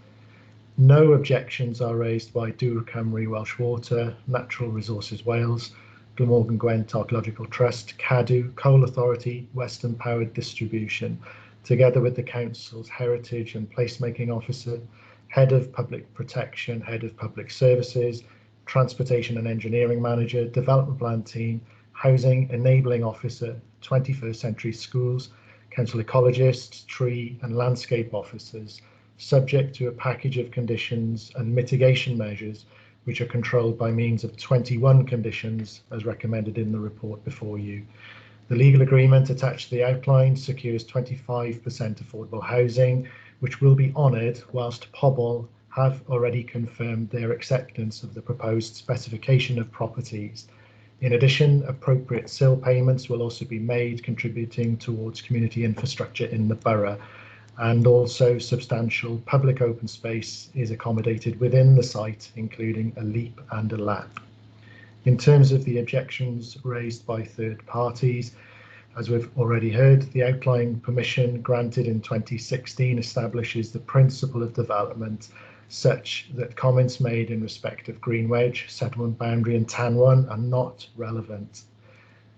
No objections are raised by Dŵr Cymru Welsh Water, Natural Resources Wales, Glamorgan Gwent Archaeological Trust, Cadw, Coal Authority, Western Power Distribution, together with the Council's Heritage and Placemaking Officer, Head of Public Protection, Head of Public Services, Transportation and Engineering Manager, Development Plan Team, Housing Enabling Officer, 21st Century Schools, Council Ecologists, Tree and Landscape Officers, subject to a package of conditions and mitigation measures which are controlled by means of 21 conditions as recommended in the report before you. The legal agreement attached to the outline secures 25% affordable housing, which will be honoured whilst Pobl have already confirmed their acceptance of the proposed specification of properties. In addition, appropriate SIL payments will also be made, contributing towards community infrastructure in the borough, and also substantial public open space is accommodated within the site, including a leap and a lap. In terms of the objections raised by third parties, as we've already heard, the outline permission granted in 2016 establishes the principle of development such that comments made in respect of Green Wedge, settlement boundary and Tan1 are not relevant.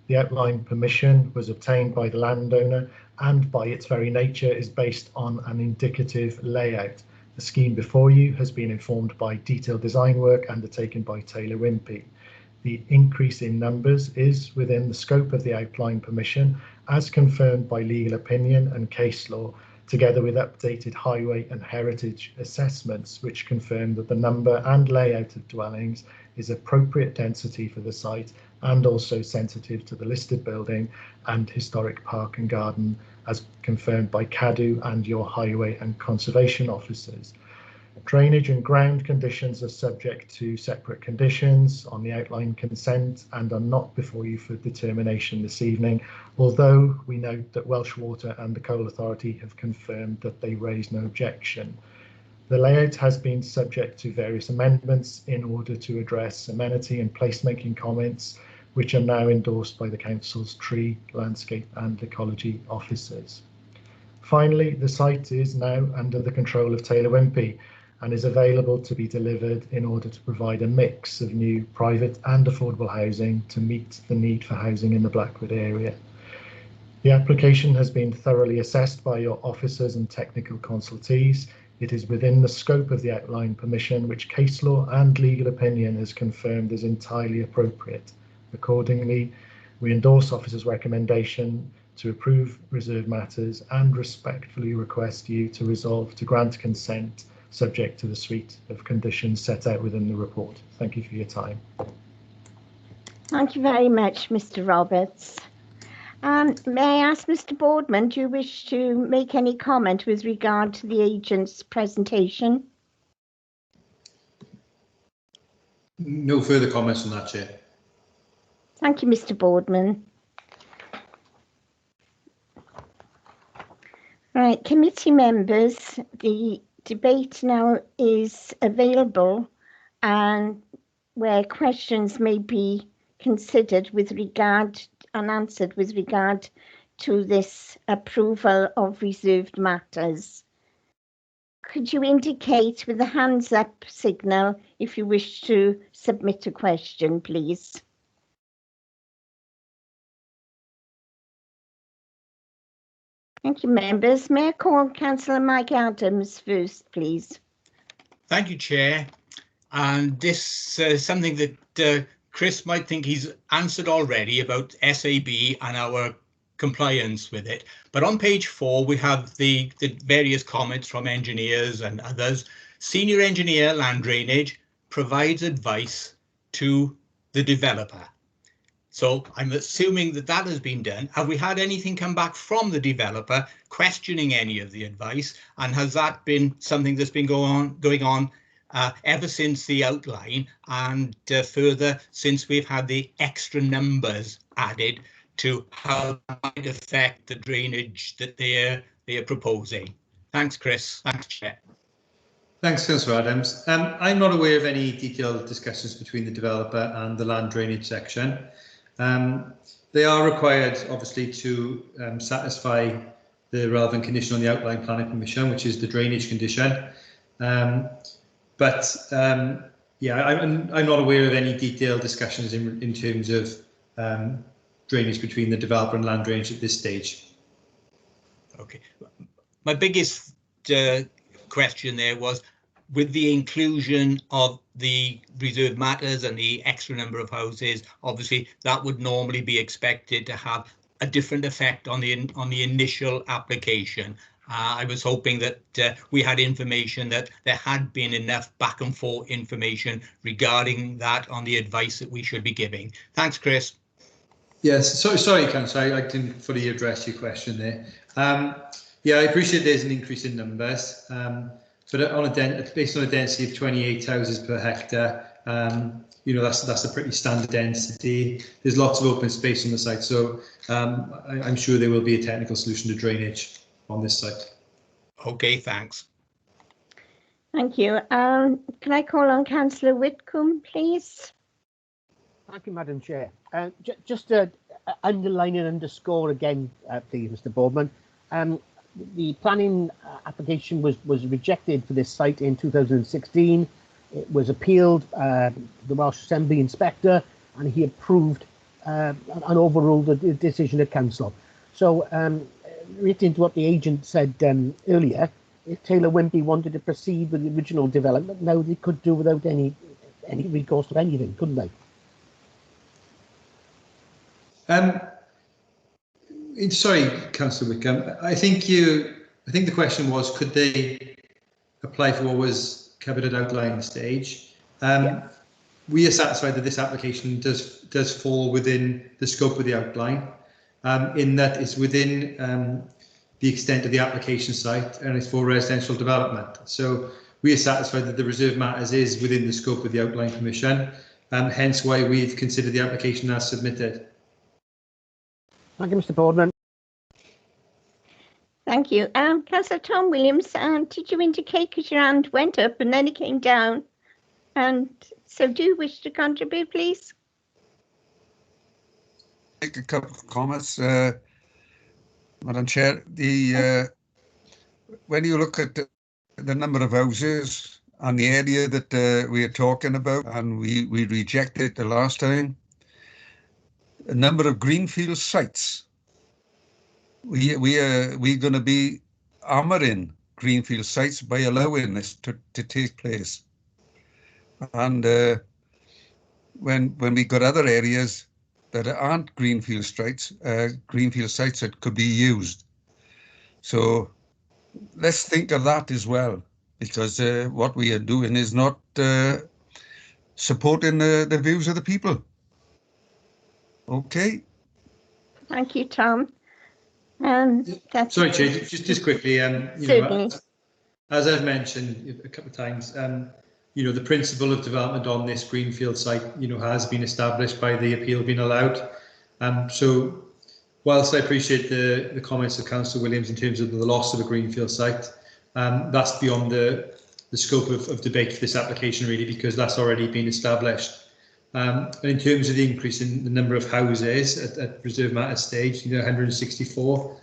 The outline permission was obtained by the landowner and by its very nature is based on an indicative layout. The scheme before you has been informed by detailed design work undertaken by Taylor Wimpey. The increase in numbers is within the scope of the outline permission as confirmed by legal opinion and case law, together with updated highway and heritage assessments which confirm that the number and layout of dwellings is appropriate density for the site and also sensitive to the listed building and historic park and garden as confirmed by Cadw and your highway and conservation officers. Drainage and ground conditions are subject to separate conditions on the outline consent and are not before you for determination this evening, although we note that Welsh Water and the Coal Authority have confirmed that they raise no objection. The layout has been subject to various amendments in order to address amenity and placemaking comments, which are now endorsed by the Council's tree, landscape and ecology officers. Finally, the site is now under the control of Taylor Wimpey and is available to be delivered in order to provide a mix of new private and affordable housing to meet the need for housing in the Blackwood area. The application has been thoroughly assessed by your officers and technical consultees. It is within the scope of the outline permission, which case law and legal opinion has confirmed is entirely appropriate. Accordingly, we endorse officers' recommendation to approve reserved matters and respectfully request you to resolve to grant consent subject to the suite of conditions set out within the report. Thank you for your time. Thank you very much, Mr. Roberts. May I ask Mr. Boardman, do you wish to make any comment with regard to the agent's presentation? No further comments on that, Chair. Thank you, Mr. Boardman. Right, committee members, the debate now is available and where questions may be considered with regard and answered with regard to this approval of reserved matters. Could you indicate with the hands up signal if you wish to submit a question, please? Thank you, members. May I call Councillor Mike Adams first, please? Thank you, Chair. And this is something that Chris might think he's answered already about SAB and our compliance with it. But on page 4, we have the various comments from engineers and others. Senior engineer land drainage provides advice to the developer. So I'm assuming that that has been done. Have we had anything come back from the developer questioning any of the advice? And has that been something that's been going on ever since the outline and further since we've had the extra numbers added to how that might affect the drainage that they're proposing? Thanks, Chris. Thanks, Chair. Thanks, Councillor Adams. I'm not aware of any detailed discussions between the developer and the land drainage section. They are required, obviously, to satisfy the relevant condition on the outline planning permission, which is the drainage condition. Yeah, I'm not aware of any detailed discussions in terms of drainage between the developer and land drainage at this stage. Okay. My biggest question there was, with the inclusion of the reserved matters and the extra number of houses, obviously that would normally be expected to have a different effect on the initial application. I was hoping that we had information that there had been enough back and forth information regarding that on the advice that we should be giving. Thanks, Chris. Yes, sorry, Councillor, I didn't fully address your question there. Yeah, I appreciate there's an increase in numbers, but on based on a density of 28 houses per hectare, you know, that's a pretty standard density. There's lots of open space on the site, so I'm sure there will be a technical solution to drainage on this site. Okay, thanks. Thank you. Can I call on Councillor Whitcomb, please? Thank you, Madam Chair. Just to underline and underscore again, please, Mr. Boardman. The planning application was rejected for this site in 2016. It was appealed to the Welsh Assembly Inspector, and he approved and overruled the decision of Council. So, relating to what the agent said earlier, if Taylor Wimpey wanted to proceed with the original development, now they could do without any recourse to anything, couldn't they? Sorry, Councillor Wickham. I think the question was, could they apply for what was covered at outline stage? Yeah. We are satisfied that this application does fall within the scope of the outline, in that it's within the extent of the application site and it's for residential development. So we are satisfied that the reserved matters is within the scope of the outline permission, hence why we've considered the application as submitted. Thank you, Mr. Boardman. Thank you. Councillor Tom Williams, did you indicate, because your hand went up and then it came down? And so do you wish to contribute, please? Make a couple of comments, Madam Chair. When you look at the number of houses and the area that we are talking about, and we rejected the last time, a number of greenfield sites. We're going to be armouring greenfield sites by allowing this to take place. And when we got other areas that aren't greenfield sites that could be used. So let's think of that as well, because what we are doing is not supporting the views of the people. Okay. Thank you, Tom. Sorry, Chair, just quickly, you know, as I've mentioned a couple of times, you know, the principle of development on this greenfield site, you know, has been established by the appeal being allowed. So whilst I appreciate the comments of Councillor Williams in terms of the loss of a greenfield site, that's beyond the scope of debate for this application, really, because that's already been established. And in terms of the increase in the number of houses at reserve matter stage, you know, 164,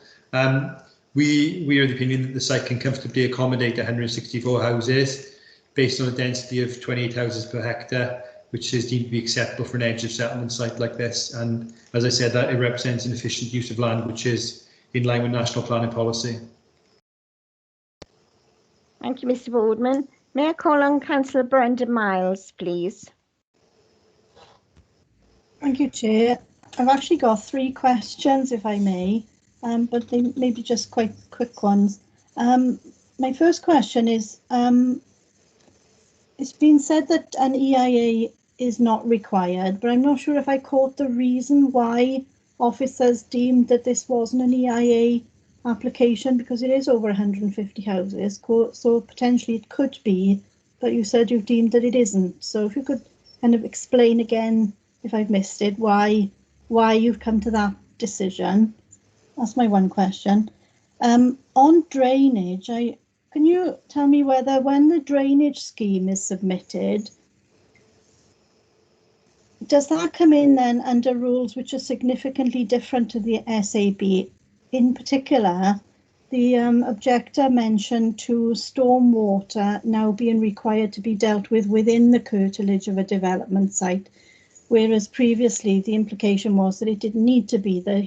we are of the opinion that the site can comfortably accommodate 164 houses based on a density of 28 houses per hectare, which is deemed to be acceptable for an edge of settlement site like this. And as I said, that it represents an efficient use of land, which is in line with national planning policy. Thank you, Mr. Boardman. May I call on Councillor Brenda Miles, please? Thank you, Chair. I've actually got 3 questions, if I may, but they may be just quite quick ones. My first question is, it's been said that an EIA is not required, but I'm not sure if I caught the reason why officers deemed that this wasn't an EIA application, because it is over 150 houses, so potentially it could be, but you said you've deemed that it isn't. So if you could kind of explain again, if I've missed it, why you've come to that decision. That's my one question. On drainage, can you tell me whether when the drainage scheme is submitted, does that come in then under rules which are significantly different to the SAB? In particular, the objector mentioned to stormwater now being required to be dealt with within the curtilage of a development site, whereas previously the implication was that it didn't need to be, that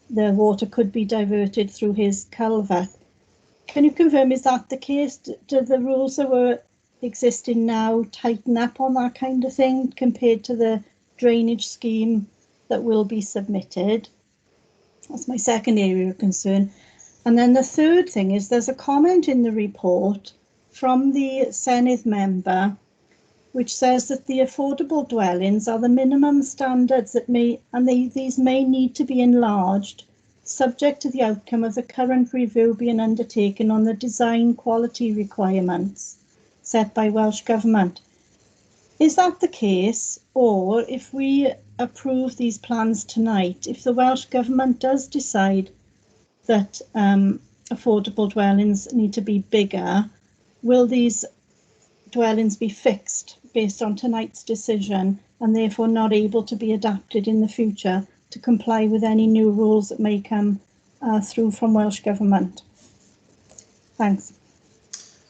the water could be diverted through his culvert. Can you confirm, is that the case? Do the rules that were existing now tighten up on that kind of thing compared to the drainage scheme that will be submitted? That's my second area of concern. And then the third thing is there's a comment in the report from the Senedd member which says that the affordable dwellings are the minimum standards that these may need to be enlarged subject to the outcome of the current review being undertaken on the design quality requirements set by Welsh Government. Is that the case? Or if we approve these plans tonight, if the Welsh Government does decide that affordable dwellings need to be bigger, will these dwellings be fixed based on tonight's decision and therefore not able to be adapted in the future to comply with any new rules that may come through from Welsh Government? Thanks.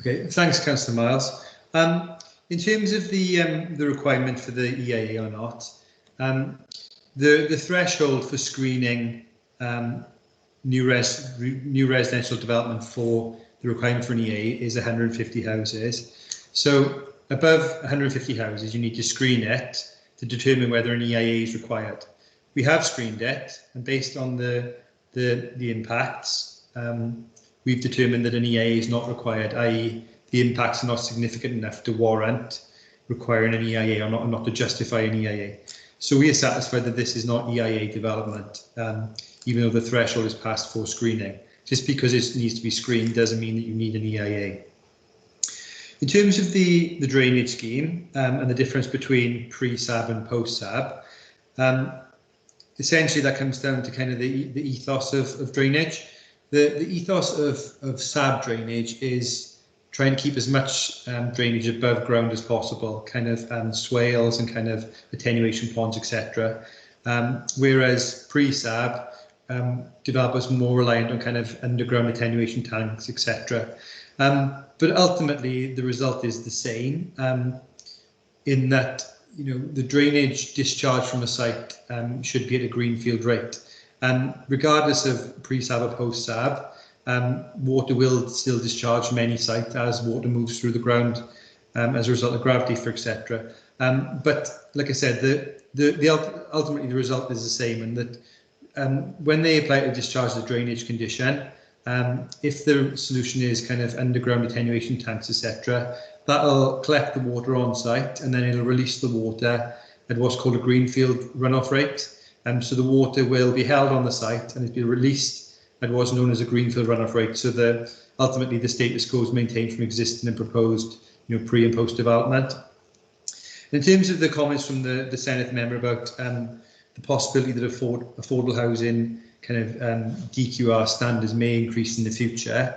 Okay, thanks, Councillor Miles. In terms of the requirement for the EIA or not, the threshold for screening new residential development for the requirement for an EIA is 150 houses. So above 150 houses, you need to screen it to determine whether an EIA is required. We have screened it, and based on the impacts, we've determined that an EIA is not required, i.e. the impacts are not significant enough to warrant requiring an EIA or not to justify an EIA. So we are satisfied that this is not EIA development, even though the threshold is passed for screening. Just because it needs to be screened doesn't mean that you need an EIA. In terms of the drainage scheme and the difference between pre-SAB and post-SAB, essentially that comes down to kind of the ethos of drainage. The ethos of SAB drainage is trying to keep as much drainage above ground as possible, kind of swales and kind of attenuation ponds, etc. Whereas pre-SAB, developers more reliant on kind of underground attenuation tanks, etc. But ultimately, the result is the same in that the drainage discharge from a site should be at a greenfield rate. Regardless of pre-SAB or post-SAB, water will still discharge from any site as water moves through the ground as a result of gravity, etc. But like I said, ultimately the result is the same, in that when they apply to discharge the drainage condition, if the solution is kind of underground attenuation tanks, etc., that'll collect the water on site and then it'll release the water at what's called a greenfield runoff rate. So the water will be held on the site and it'll be released at what's known as a greenfield runoff rate. So ultimately the status quo is maintained from existing and proposed, pre and post development. In terms of the comments from the Senedd member about the possibility that affordable housing kind of DQR standards may increase in the future,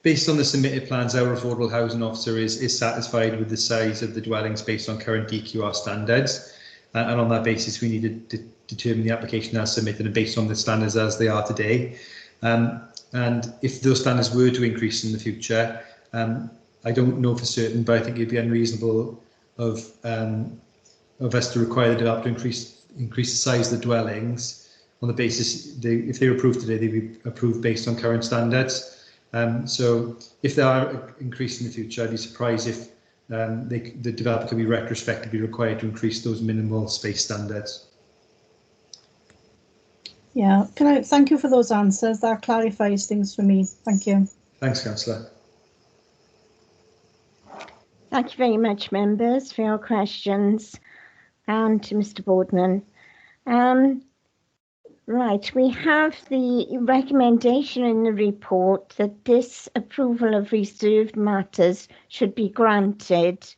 based on the submitted plans, our affordable housing officer is satisfied with the size of the dwellings based on current DQR standards, and on that basis we need to determine the application as submitted and based on the standards as they are today. And if those standards were to increase in the future, I don't know for certain, but I think it'd be unreasonable of us to require the developer to increase the size of the dwellings on the basis if they were approved today, they'd be approved based on current standards. So if they are increased in the future, I'd be surprised if the developer could be retrospectively required to increase those minimal space standards. Yeah, thank you for those answers. That clarifies things for me. Thank you. Thanks, Councillor. Thank you very much, members, for your questions, and to Mr. Boardman. Right, we have the recommendation in the report that this approval of reserved matters should be granted.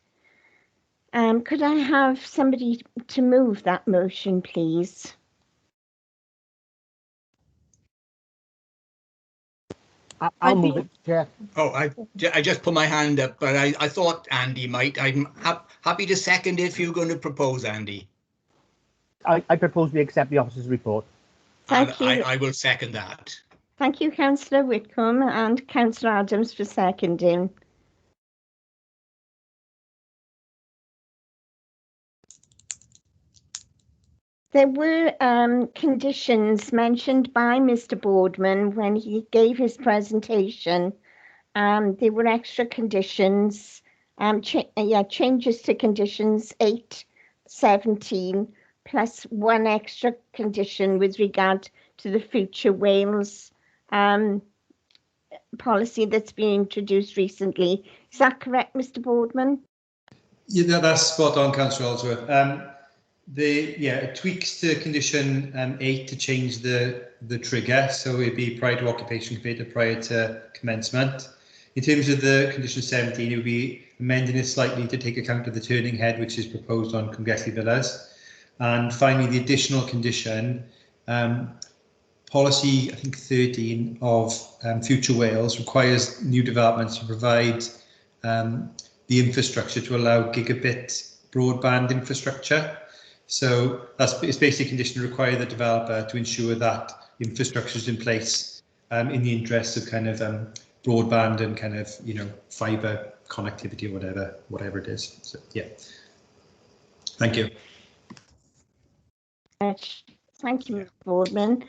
Could I have somebody to move that motion, please? I'll move it, Chair. Oh, I just put my hand up, but I thought Andy might. I'm happy to second it if you're going to propose, Andy. I propose we accept the officer's report. Thank you. I will second that. Thank you, Councillor Whitcomb and Councillor Adams for seconding. There were conditions mentioned by Mr. Boardman when he gave his presentation. There were extra conditions, changes to conditions 8, 17, plus one extra condition with regard to the future Wales policy that's been introduced recently. Is that correct, Mr. Boardman? Yeah, that's spot on, Councillor Holdsworth. It tweaks to condition 8 to change the trigger, so it'd be prior to occupation completed, prior to commencement. In terms of the condition 17, it would be amending it slightly to take account of the turning head, which is proposed on Cwmgelli Villas. And finally, the additional condition, policy, I think 13 of Future Wales requires new developments to provide the infrastructure to allow gigabit broadband infrastructure. So it's basically a condition to require the developer to ensure that infrastructure is in place in the interests of kind of broadband and kind of, fibre connectivity or whatever it is. So, yeah. Thank you. Thank you, Mr. Boardman.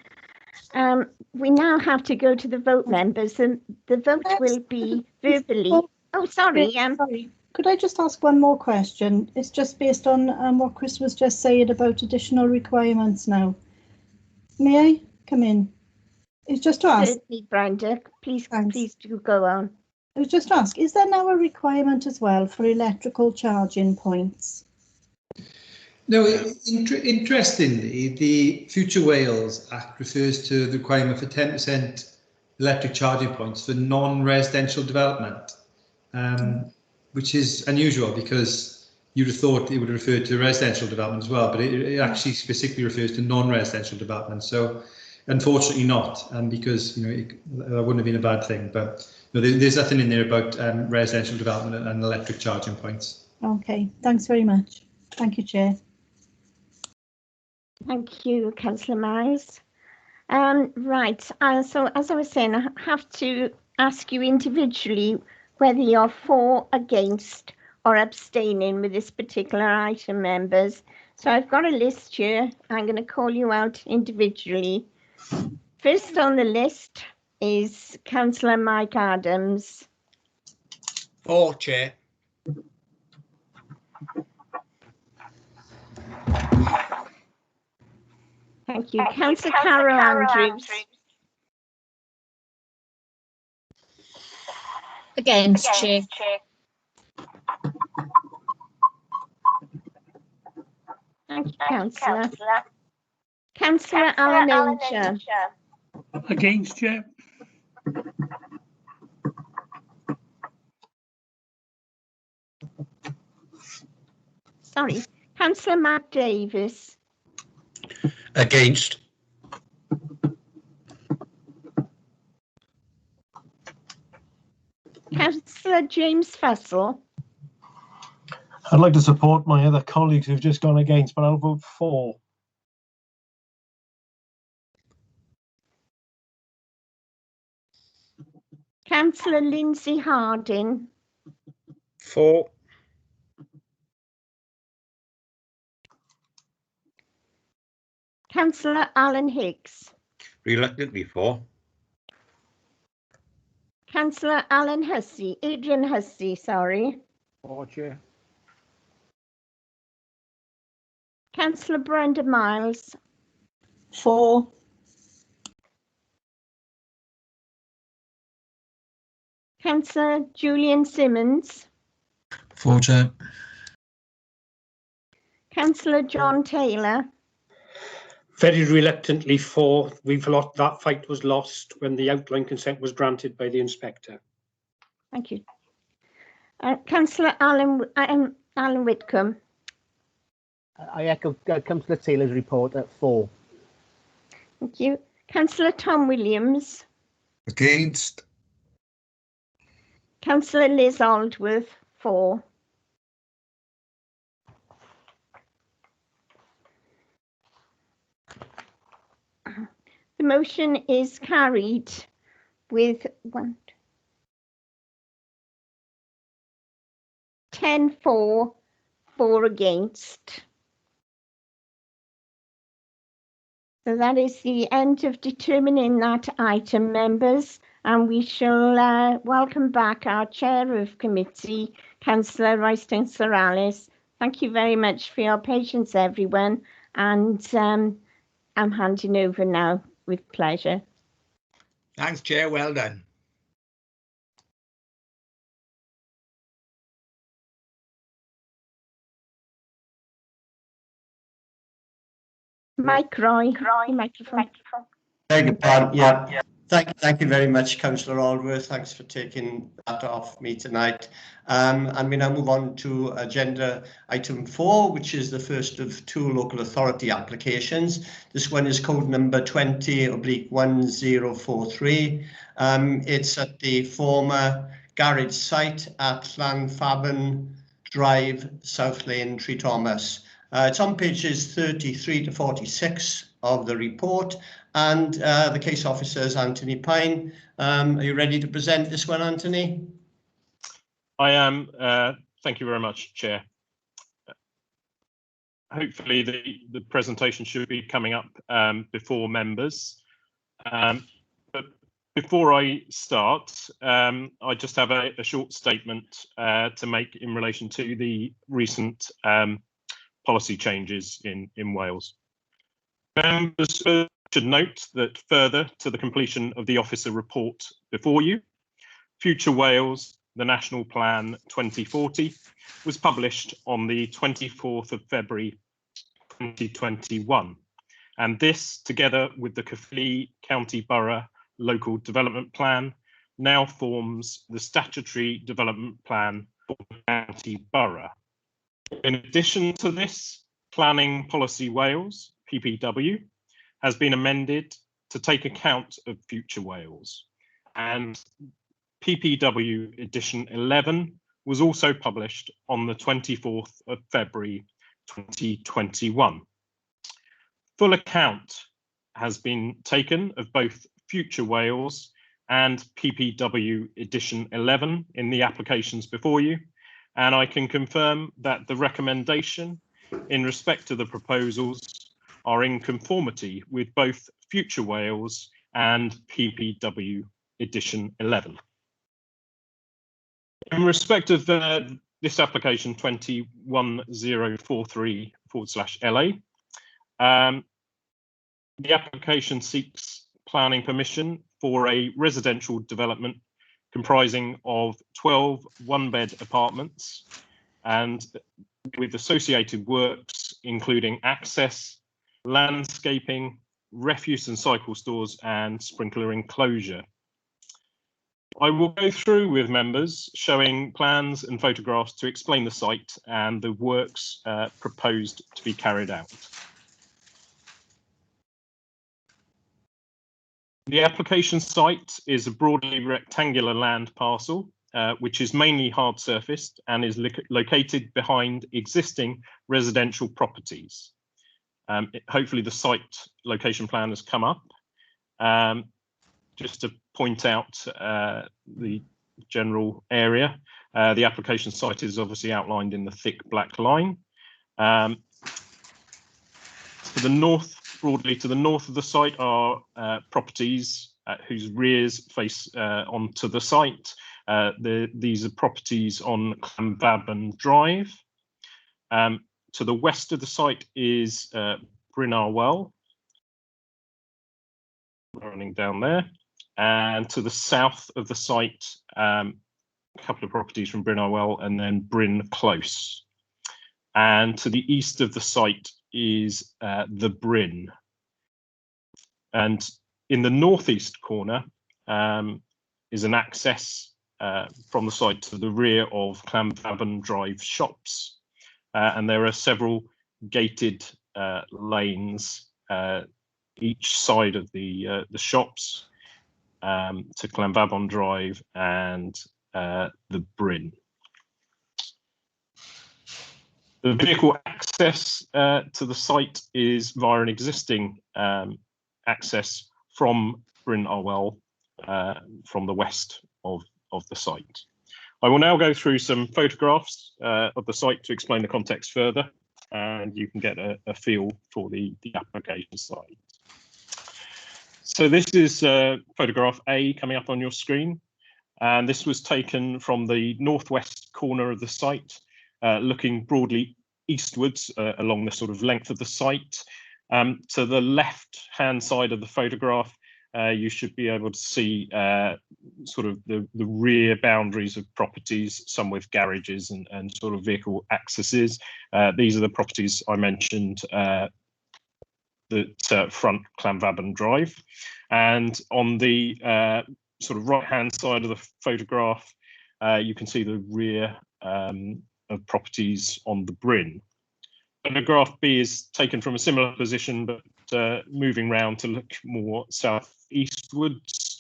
We now have to go to the vote, members, and the vote will be verbally. Oh, sorry. Sorry. Could I just ask one more question? It's just based on what Chris was just saying about additional requirements now. May I come in? It's just to ask. Certainly, Brenda. Please do go on. I was just to ask, is there now a requirement as well for electrical charging points? No, interestingly, the Future Wales Act refers to the requirement for 10% electric charging points for non-residential development. Which is unusual because you'd have thought it would refer to residential development as well, but it actually specifically refers to non-residential development. So unfortunately not, because that wouldn't have been a bad thing, but there's nothing in there about residential development and electric charging points. Okay, thanks very much. Thank you, Chair. Thank you, Councillor Miles. Right, so as I was saying, I have to ask you individually whether you're for, against, or abstaining with this particular item, members. So I've got a list here. I'm going to call you out individually. First on the list is Councillor Mike Adams. For, Chair. Thank you. Councillor Carol Andrews. Against, Chair. Thank you, Councillor. Councillor Alan Ainger. Against, Chair. Sorry, Councillor Matt Davis. Against. Councillor James Fussell. I'd like to support my other colleagues who've just gone against, but I'll vote for. Councillor Lindsay Harding. For. Councillor Alan Hicks. Reluctantly for. Councillor Adrian Hussey, sorry. For, Chair. Councillor Brenda Miles. For. Councillor Julian Simmons. For, Chair. Councillor John Taylor. Very reluctantly for. That fight was lost when the outline consent was granted by the inspector. Thank you. Councillor Alan Whitcomb. I echo Councillor Taylor's report at 4. Thank you. Councillor Tom Williams. Against. Councillor Liz Aldworth, 4. The motion is carried with 10 for, 4 against. So that is the end of determining that item, members, and we shall welcome back our Chair of Committee, Councillor Royston-Sorales. Thank you very much for your patience, everyone, and I'm handing over now with pleasure. Thanks, Chair. Well done. Mike Roy, microphone. Beg your pardon. Yeah. Thank you very much, Councillor Aldworth. Thanks for taking that off me tonight. And we now move on to agenda item 4, which is the first of 2 local authority applications. This one is code number 20/1043. It's at the former garage site at Llanfabon Drive, South Lane, Tree Thomas. It's on pages 33 to 46 of the report, and the case officer is Anthony Pine. Are you ready to present this one, Anthony? I am. Thank you very much, Chair. Hopefully the presentation should be coming up before members. But before I start, I just have a short statement to make in relation to the recent policy changes in Wales. Members should note that further to the completion of the officer report before you, Future Wales, the National Plan 2040, was published on the 24th of February 2021. And this, together with the Caerphilly County Borough Local Development Plan, now forms the statutory development plan for the county borough. In addition to this, Planning Policy Wales, PPW, has been amended to take account of Future Wales, and PPW edition 11 was also published on the 24th of February 2021. Full account has been taken of both Future Wales and PPW edition 11 in the applications before you, and I can confirm that the recommendation in respect to the proposals are in conformity with both Future Wales and PPW edition 11. In respect of this application 21043/LA, the application seeks planning permission for a residential development comprising of 12 one-bed apartments and with associated works including access, landscaping, refuse and cycle stores, and sprinkler enclosure. I will go through with members showing plans and photographs to explain the site and the works proposed to be carried out. The application site is a broadly rectangular land parcel, which is mainly hard surfaced and is located behind existing residential properties. Hopefully the site location plan has come up. Just to point out the general area, the application site is obviously outlined in the thick black line. To the north, broadly to the north of the site are properties whose rears face onto the site. These are properties on Llanfabon Drive. To the west of the site is Brynnar Well, running down there. And to the south of the site, couple of properties from Bryn Arwell, and then Bryn Close. And to the east of the site is the Bryn. And in the northeast corner is an access from the site to the rear of Llanfabon Drive shops. And there are several gated lanes each side of the shops to Llanfabon Drive and the Bryn. The vehicle access to the site is via an existing access from Bryn Arwell from the west of the site. I will now go through some photographs of the site to explain the context further, and you can get a feel for the application site. So this is photograph A coming up on your screen, and this was taken from the northwest corner of the site, looking broadly eastwards along the sort of length of the site. To the left-hand side of the photograph, you should be able to see sort of the rear boundaries of properties, some with garages and sort of vehicle accesses. These are the properties I mentioned that front Llanfabon Drive. And on the sort of right-hand side of the photograph, you can see the rear of properties on the Bryn. Photograph B is taken from a similar position, but moving round to look more southeastwards.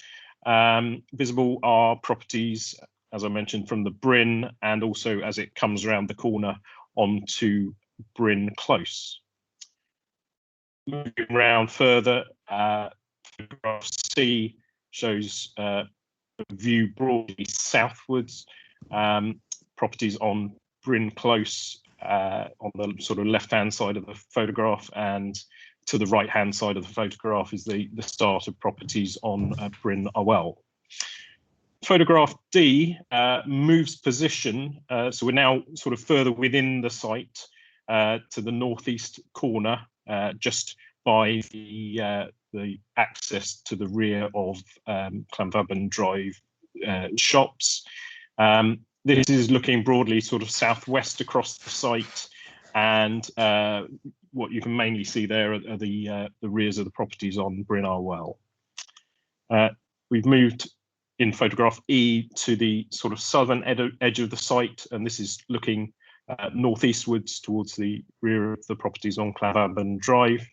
Visible are properties, as I mentioned, from the Bryn, and also as it comes around the corner onto Bryn Close. Moving round further, photograph C shows a view broadly southwards. Properties on Bryn Close on the sort of left-hand side of the photograph, and to the right-hand side of the photograph is the start of properties on Bryn Arwell. Photograph D moves position, so we're now sort of further within the site to the northeast corner, just by the access to the rear of Llanfabon Drive shops. This is looking broadly sort of southwest across the site, and what you can mainly see there are the rears of the properties on Bryn Arwell. We've moved in photograph E to the sort of southern edge of the site, and this is looking northeastwards towards the rear of the properties on Llanfabon Drive.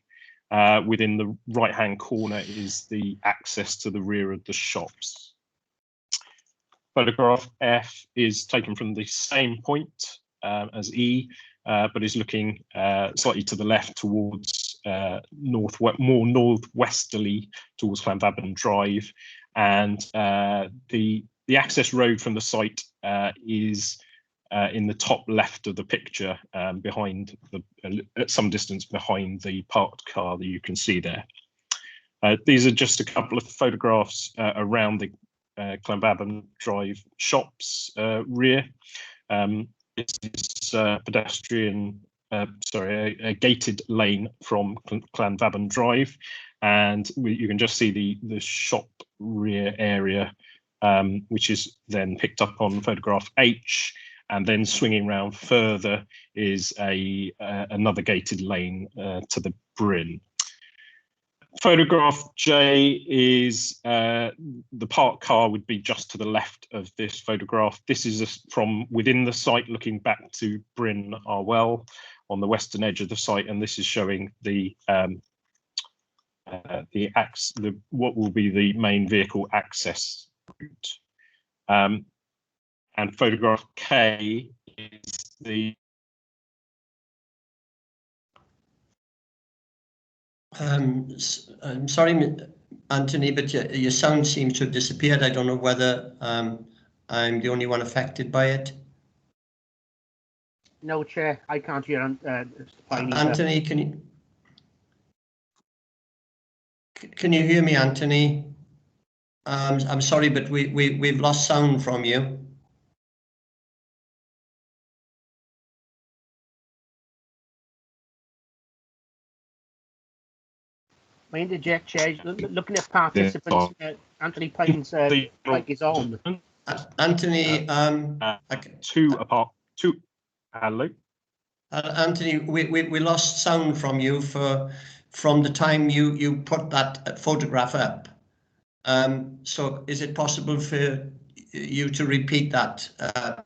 Within the right-hand corner is the access to the rear of the shops. Photograph F is taken from the same point as E, but is looking slightly to the left towards more northwesterly towards Llanfabon Drive, and the access road from the site is in the top left of the picture, behind at some distance behind the parked car that you can see there. These are just a couple of photographs around the Llanfabon Drive shops rear. This is a gated lane from Llanfabon Drive, and you can just see the shop rear area, which is then picked up on photograph H, and then swinging round further is another gated lane to the Bryn. Photograph J is the parked car would be just to the left of this photograph. This is from within the site looking back to Bryn Arwell on the western edge of the site, and this is showing what will be the main vehicle access route. And photograph K is the I'm sorry, Anthony, but your sound seems to have disappeared. I don't know whether I'm the only one affected by it. No, Chair, I can't hear Anthony, can you hear me, Anthony? I'm sorry, but we've lost sound from you. I interject, Chair, looking at participants, Anthony Pine's mic is on. Anthony, hello. Anthony, we lost sound from you from the time you put that photograph up. So is it possible for you to repeat that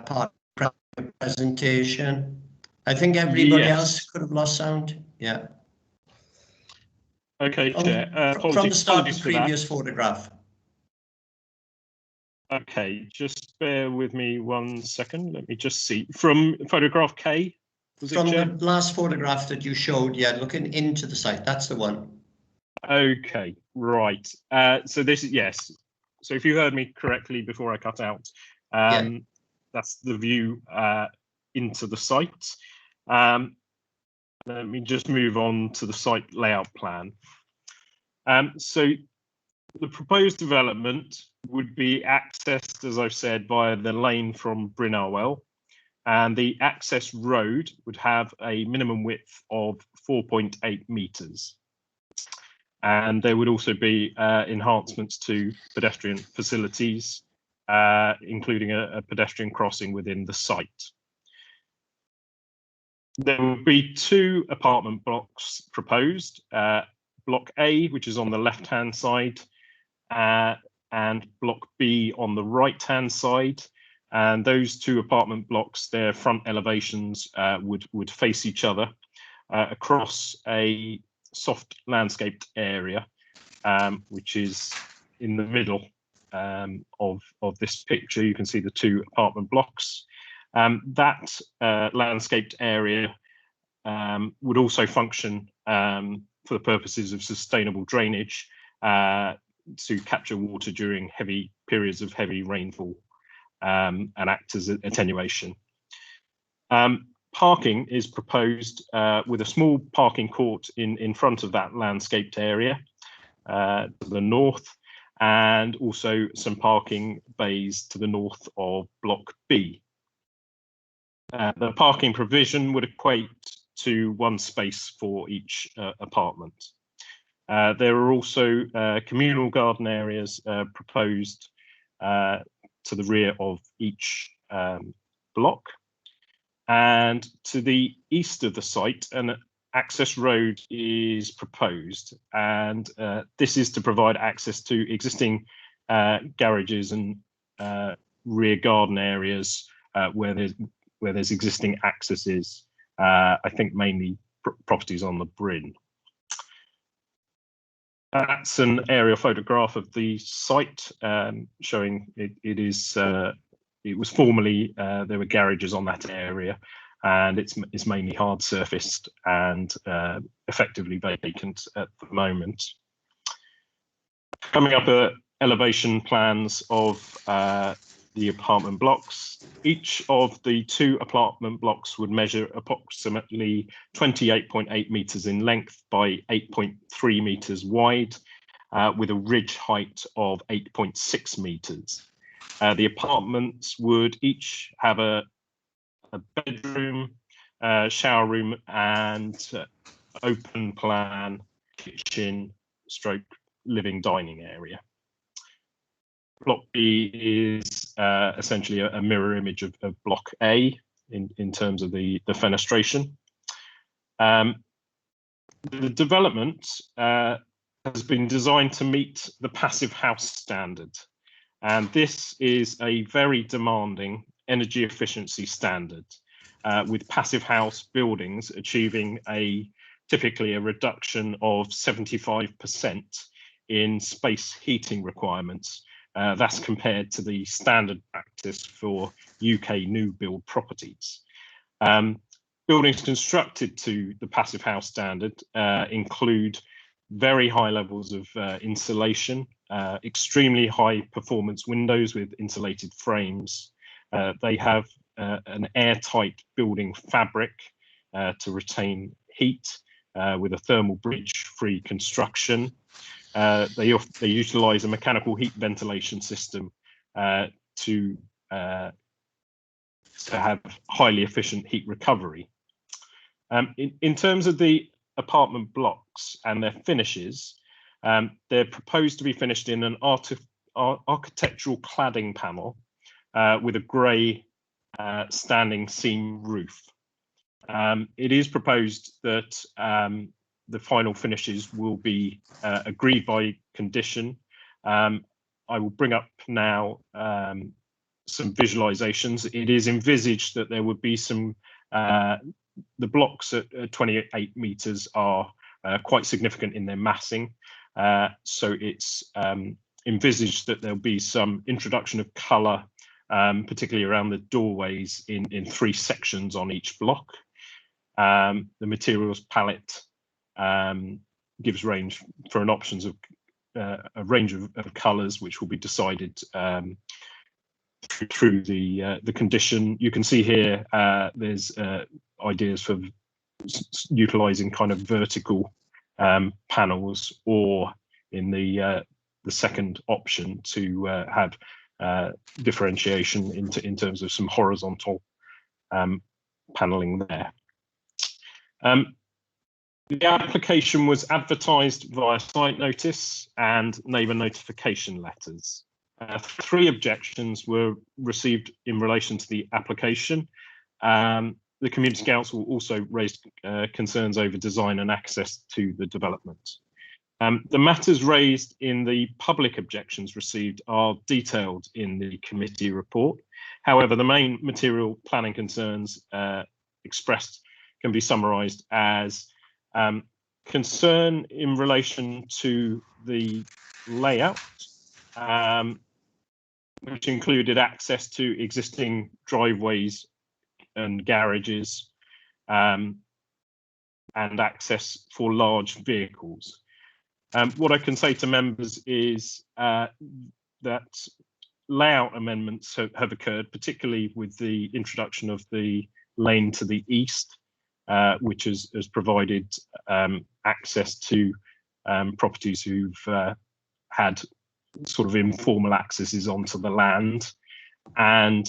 part of the presentation? I think everybody else could have lost sound. Yeah. Okay, Chair. From the start of the previous photograph. Okay, just bear with me 1 second. Let me just see. From photograph K, was it, From Chair? the last photograph that you showed, yeah, looking into the site, that's the one. Okay, right. So this is, yes. So if you heard me correctly before I cut out, that's the view into the site. Let me just move on to the site layout plan. So the proposed development would be accessed, as I've said, via the lane from Brynarwell, and the access road would have a minimum width of 4.8 metres. And there would also be enhancements to pedestrian facilities, including a pedestrian crossing within the site. There will be 2 apartment blocks proposed, Block A, which is on the left-hand side, and Block B on the right-hand side. And those 2 apartment blocks, their front elevations would face each other across a soft landscaped area, which is in the middle of this picture. You can see the 2 apartment blocks. That landscaped area would also function for the purposes of sustainable drainage to capture water during heavy periods of heavy rainfall and act as attenuation. Parking is proposed with a small parking court in front of that landscaped area to the north, and also some parking bays to the north of Block B. The parking provision would equate to 1 space for each apartment. There are also communal garden areas proposed to the rear of each block. And to the east of the site, an access road is proposed, and this is to provide access to existing garages and rear garden areas where there's existing accesses. I think mainly properties on the Bryn. That's an aerial photograph of the site showing it was formerly there were garages on that area, and it's mainly hard surfaced and effectively vacant at the moment. Coming up are elevation plans of the apartment blocks. Each of the 2 apartment blocks would measure approximately 28.8 metres in length by 8.3 metres wide, with a ridge height of 8.6 metres. The apartments would each have a bedroom, shower room, and open plan kitchen stroke living dining area. Block B is essentially a mirror image of Block A in terms of the fenestration. The development has been designed to meet the passive house standard, and this is a very demanding energy efficiency standard, with passive house buildings achieving typically a reduction of 75% in space heating requirements. That's compared to the standard practice for UK new build properties. Buildings constructed to the passive house standard include very high levels of insulation, extremely high performance windows with insulated frames. They have an airtight building fabric to retain heat with a thermal bridge-free construction. They utilise a mechanical heat ventilation system to have highly efficient heat recovery. In terms of the apartment blocks and their finishes, they're proposed to be finished in an architectural cladding panel with a grey standing seam roof. It is proposed that the final finishes will be agreed by condition. I will bring up now some visualizations. It is envisaged that there would be some, the blocks at 28 meters are quite significant in their massing. So it's envisaged that there'll be some introduction of color, particularly around the doorways in 3 sections on each block. The materials palette gives range for an options of a range of colors, which will be decided through the condition. You can see here there's ideas for utilizing kind of vertical panels, or in the second option to have differentiation in terms of some horizontal paneling there. The application was advertised via site notice and neighbour notification letters. 3 objections were received in relation to the application. The Community Council also raised concerns over design and access to the development. The matters raised in the public objections received are detailed in the committee report. However, the main material planning concerns expressed can be summarised as concern in relation to the layout, which included access to existing driveways and garages, and access for large vehicles. What I can say to members is that layout amendments have occurred, particularly with the introduction of the lane to the east, which has provided access to properties who've had sort of informal accesses onto the land. And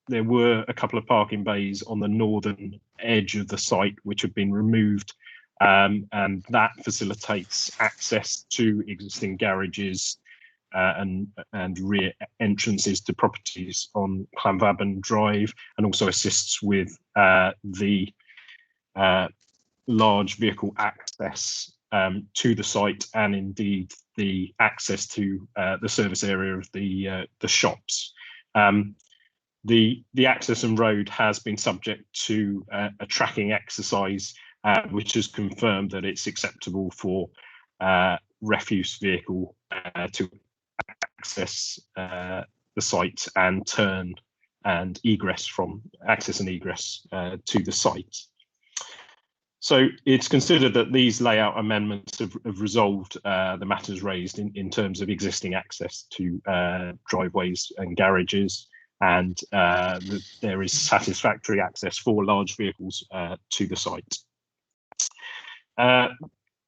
there were a couple of parking bays on the northern edge of the site which have been removed, and that facilitates access to existing garages and rear entrances to properties on Llanfabon Drive, and also assists with the large vehicle access to the site, and indeed the access to the service area of the shops. The access and road has been subject to a tracking exercise, which has confirmed that it's acceptable for refuse vehicle to access the site and turn and egress from access and egress to the site. So it's considered that these layout amendments have resolved the matters raised in terms of existing access to driveways and garages, and there is satisfactory access for large vehicles to the site.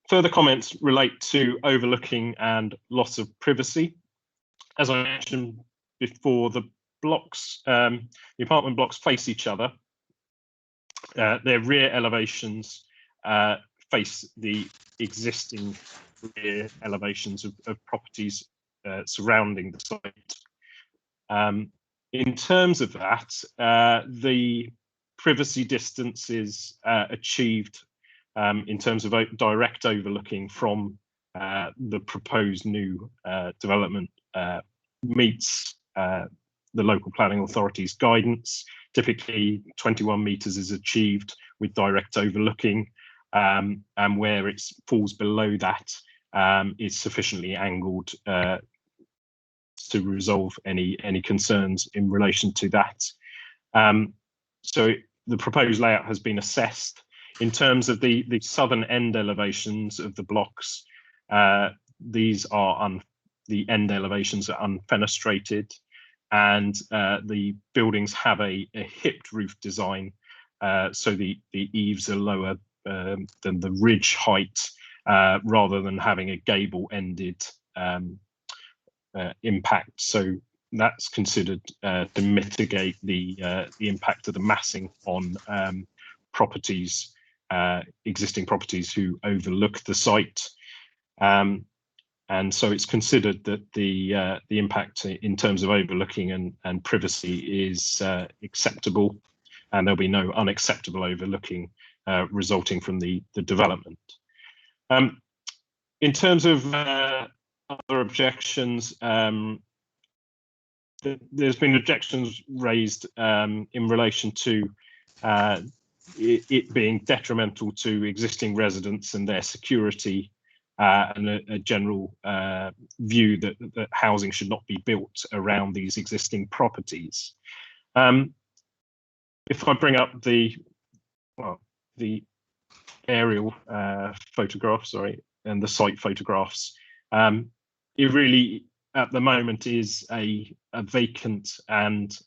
Further comments relate to overlooking and loss of privacy. As I mentioned before, the blocks, the apartment blocks face each other. Their rear elevations face the existing rear elevations of properties surrounding the site. In terms of that, the privacy distances achieved in terms of direct overlooking from the proposed new development meets the local planning authority's guidance. Typically 21 metres is achieved with direct overlooking, and where it falls below that is sufficiently angled to resolve any concerns in relation to that. So the proposed layout has been assessed. In terms of the southern end elevations of the blocks, these are the end elevations are unfenestrated, and the buildings have a hipped roof design, so the eaves are lower than the ridge height, rather than having a gable-ended impact. So that's considered to mitigate the impact of the massing on properties, existing properties who overlook the site. and so it's considered that the impact in terms of overlooking and privacy is acceptable, and there'll be no unacceptable overlooking resulting from the development. In terms of other objections, there's been objections raised in relation to it being detrimental to existing residents and their security, and a general view that housing should not be built around these existing properties. If I bring up the aerial photograph, sorry, and the site photographs, it really at the moment is a vacant, and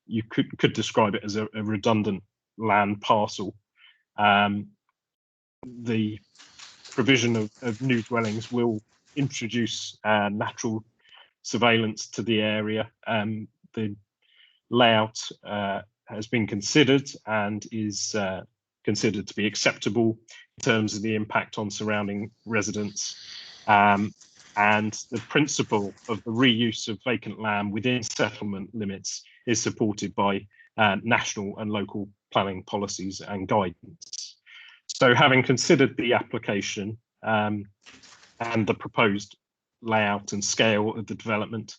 you could describe it as a redundant land parcel. The provision of new dwellings will introduce natural surveillance to the area. The layout has been considered and is considered to be acceptable in terms of the impact on surrounding residents. And the principle of the reuse of vacant land within settlement limits is supported by national and local planning policies and guidance. So having considered the application and the proposed layout and scale of the development,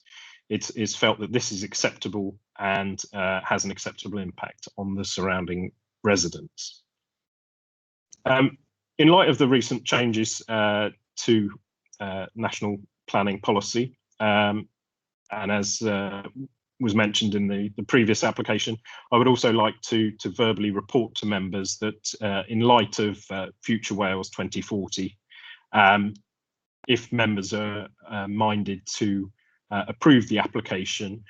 it's felt that this is acceptable and has an acceptable impact on the surrounding residents. In light of the recent changes to national planning policy, and as was mentioned in the previous application, I would also like to verbally report to members that in light of Future Wales 2040, if members are minded to approve the application,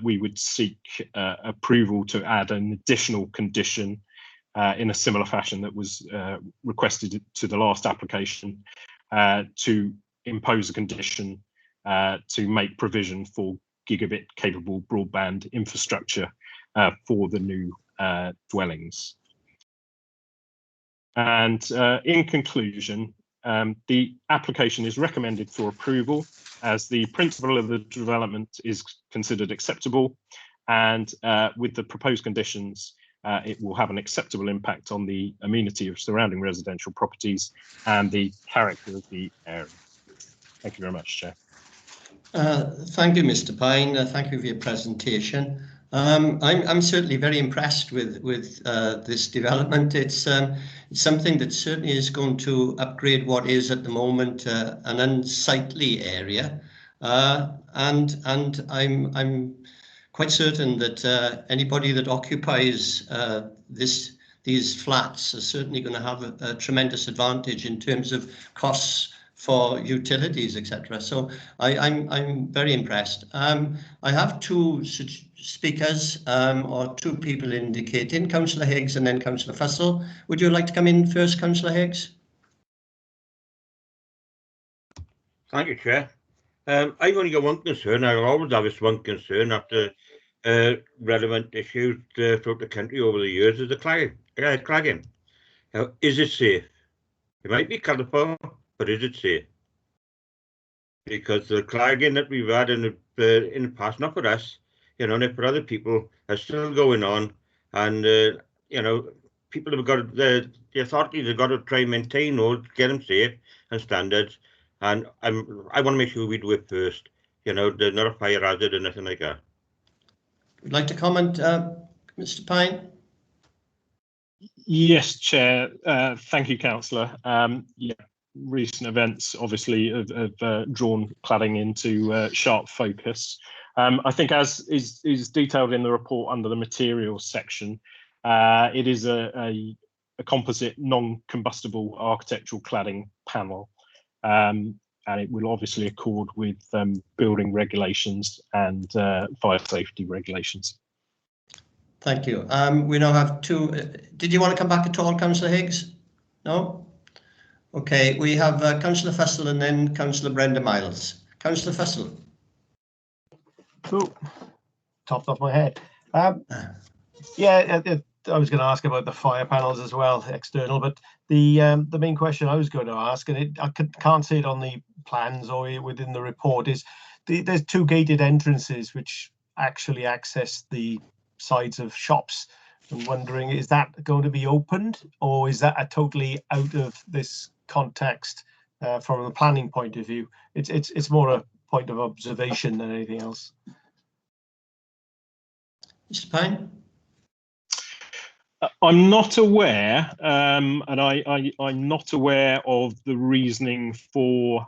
we would seek approval to add an additional condition in a similar fashion that was requested to the last application, to impose a condition to make provision for gigabit capable broadband infrastructure for the new dwellings. And in conclusion, the application is recommended for approval as the principle of the development is considered acceptable, and with the proposed conditions, it will have an acceptable impact on the amenity of surrounding residential properties and the character of the area. Thank you very much, Chair. Thank you, Mr. Pine. Thank you for your presentation. I'm certainly very impressed with this development. It's something that certainly is going to upgrade what is at the moment an unsightly area, and I'm quite certain that anybody that occupies these flats are certainly going to have a tremendous advantage in terms of costs for utilities, etc. So I'm very impressed. I have two speakers, or two people indicating, Councillor Higgs and then Councillor Fussell. Would you like to come in first, Councillor Higgs? Thank you, Chair. I've only got one concern. I'll always have this one concern after relevant issues throughout the country over the years, is the clagging. Now, is it safe? It might be colourful, but is it safe? Because the clagging that we've had in the past, not for us, you know, and for other people, are still going on, and you know, people have got the authorities have got to try and maintain those, get them safe and standards. And I want to make sure we do it first. You know, there's not a fire hazard or nothing like that. Would like to comment, Mr. Pine? Yes, Chair. Thank you, Councillor. Yeah, recent events obviously have drawn cladding into sharp focus. I think, as is detailed in the report under the materials section, it is a composite non-combustible architectural cladding panel, and it will obviously accord with building regulations and fire safety regulations. Thank you. We now have two. Did you want to come back at all, Councillor Higgs? No? Okay, we have Councillor Fussell and then Councillor Brenda Miles. Councillor Fussell. Cool. Topped off my head. Yeah, I was going to ask about the fire panels as well, external, but The main question I was going to ask, and I can't see it on the plans or within the report, is there's 2 gated entrances which actually access the sides of shops. I'm wondering, is that going to be opened, or is that a totally out of this context from a planning point of view? It's more a point of observation than anything else. Mr. Pine? I'm not aware, and I'm not aware of the reasoning for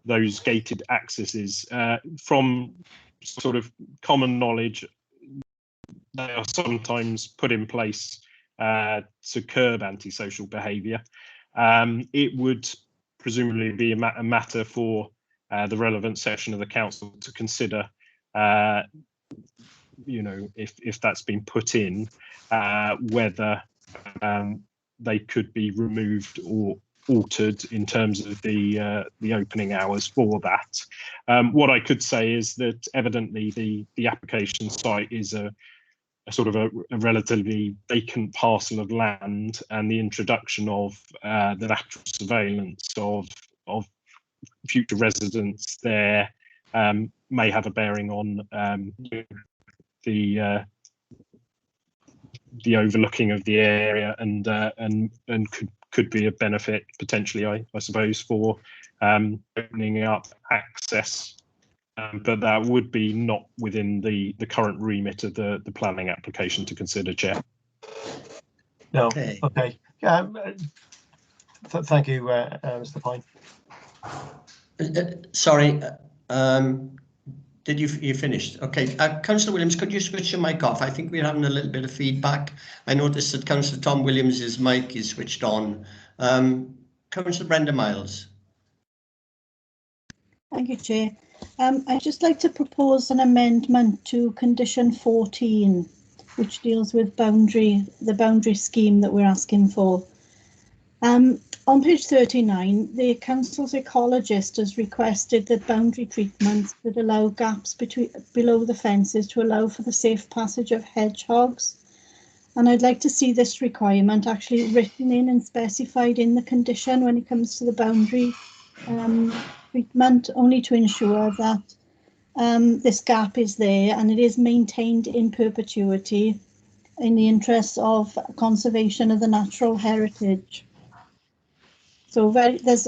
those gated accesses. From sort of common knowledge, they are sometimes put in place to curb antisocial behaviour. It would presumably be a matter for the relevant section of the council to consider, you know, if that's been put in, whether they could be removed or altered in terms of the opening hours for that. What I could say is that evidently the application site is a sort of a relatively vacant parcel of land, and the introduction of the lateral surveillance of future residents there may have a bearing on the overlooking of the area, and could be a benefit potentially, I suppose, for opening up access. But that would be not within the current remit of the planning application to consider, Chair. No. Okay. Thank you, Mr. Pine. Sorry. Did you finished? Okay. Councillor Williams, could you switch your mic off? I think we're having a little bit of feedback. I noticed that Councillor Tom Williams's mic is switched on. Councillor Brenda Miles. Thank you, Chair. I'd just like to propose an amendment to condition 14, which deals with the boundary scheme that we're asking for. On page 39, the council's ecologist has requested that boundary treatments would allow gaps below the fences to allow for the safe passage of hedgehogs. And I'd like to see this requirement actually written in and specified in the condition when it comes to the boundary treatment, only to ensure that this gap is there and it is maintained in perpetuity in the interests of conservation of the natural heritage. So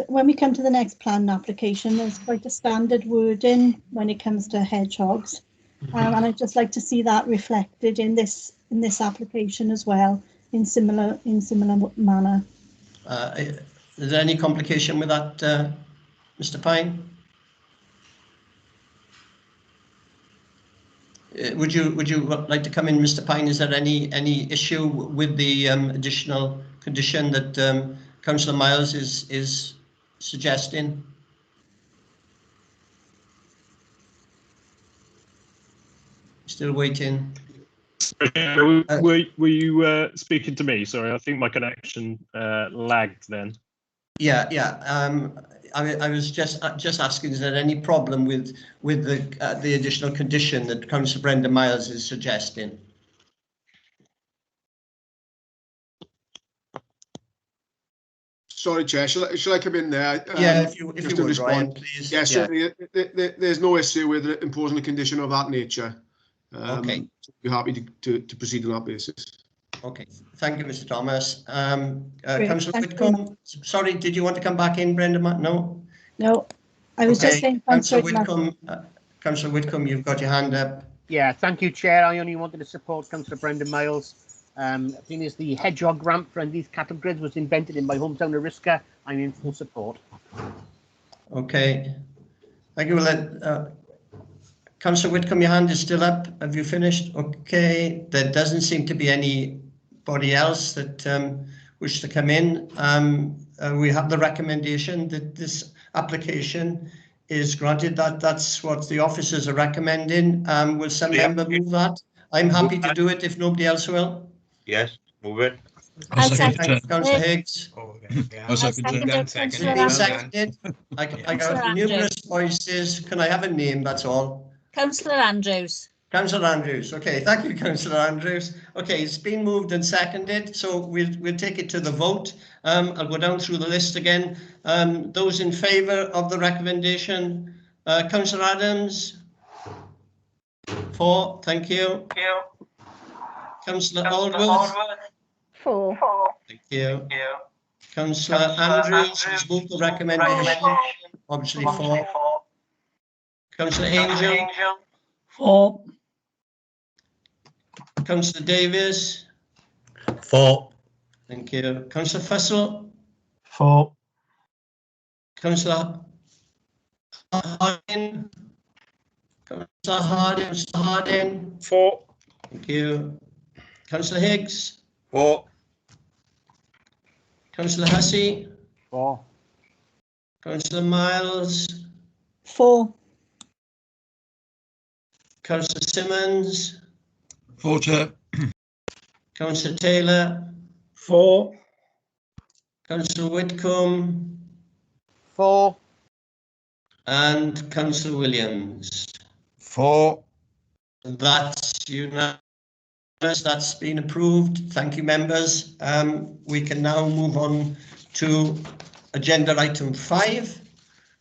when we come to the next plan application, there's quite a standard wording when it comes to hedgehogs, and I'd just like to see that reflected in this application as well, in similar manner. Is there any complication with that, Mr. Pine? Would you like to come in, Mr. Pine? Is there any issue with the additional condition that Councillor Miles is suggesting? Still waiting. Were you speaking to me? Sorry, I think my connection lagged then. Yeah. I was just asking, is there any problem with the additional condition that Councillor Brenda Miles is suggesting? Sorry, Chair, shall I come in there? Yeah, if you would, respond, Ryan, please. Yeah, certainly. There's no issue with imposing a condition of that nature. Okay. We're happy to proceed on that basis. Okay, thank you, Mr. Thomas. Councillor Whitcomb, sorry, did you want to come back in, Brenda? No? No, I was just saying. Councillor Whitcomb, Councillor Whitcomb, you've got your hand up. Yeah, thank you, Chair. I only wanted to support Councillor Brenda Miles. The thing is, the hedgehog ramp for these cattle grids was invented in my hometown of Risca. I'm in full support. Okay, thank you. Councillor Whitcomb, your hand is still up. Have you finished? Okay, there doesn't seem to be anybody else that wish to come in. We have the recommendation that this application is granted. That's what the officers are recommending. Will some member move that? I'm happy to do it if nobody else will. Yes, move it. Councillor Higgs. Seconded. I got numerous voices. Can I have a name? That's all. Councillor Andrews. Councillor Andrews. Okay, thank you, Councillor Andrews. Okay, it's been moved and seconded, so we'll take it to the vote. I'll go down through the list again. Those in favour of the recommendation, Councillor Adams. 4, thank you. Councillor Aldworth. 4. Thank you. Councillor Andrews has moved the recommendation, obviously 4. Councillor Angel. 4. Councillor Davies. 4. Thank you. Councillor Fussell. 4. Councillor Harding. Councillor Harding. 4. Thank you. Councillor Higgs. 4. Councillor Hussey. 4. Councillor Miles. 4. Councillor Simmons. 4, Chair. Councillor Taylor. 4. Councillor Whitcomb. 4. And Councillor Williams. 4. That's unanimous. That's been approved. Thank you, members. We can now move on to agenda item 5,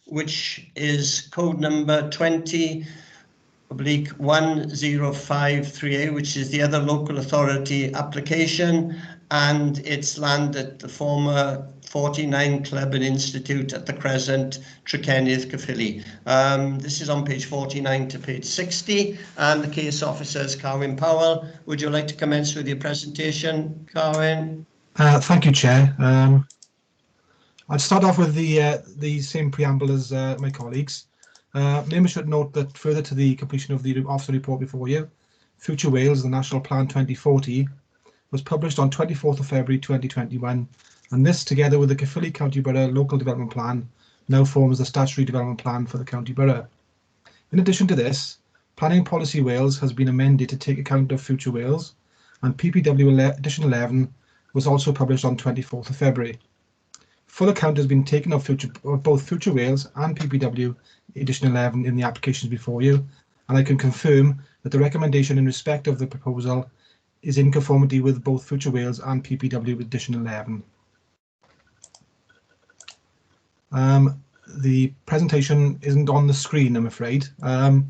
which is code number 20/1053A, which is the other local authority application, and it's land at the former 49 Club and Institute at the Crescent, Trekennydd, Caerphilly. This is on page 49 to page 60, and the case officer is Carwyn Powell. Would you like to commence with your presentation, Carwyn? Thank you, Chair. I'll start off with the same preamble as my colleagues. Members should note that further to the completion of the officer report before you, Future Wales, the National Plan 2040, was published on 24th of February 2021, and this, together with the Caerphilly County Borough Local Development Plan, now forms the statutory development plan for the County Borough. In addition to this, Planning Policy Wales has been amended to take account of Future Wales, and PPW Edition 11 was also published on 24th of February. Full account has been taken of both Future Wales and PPW Edition 11 in the applications before you, and I can confirm that the recommendation in respect of the proposal is in conformity with both Future Wales and PPW Edition 11. The presentation isn't on the screen, I'm afraid. Not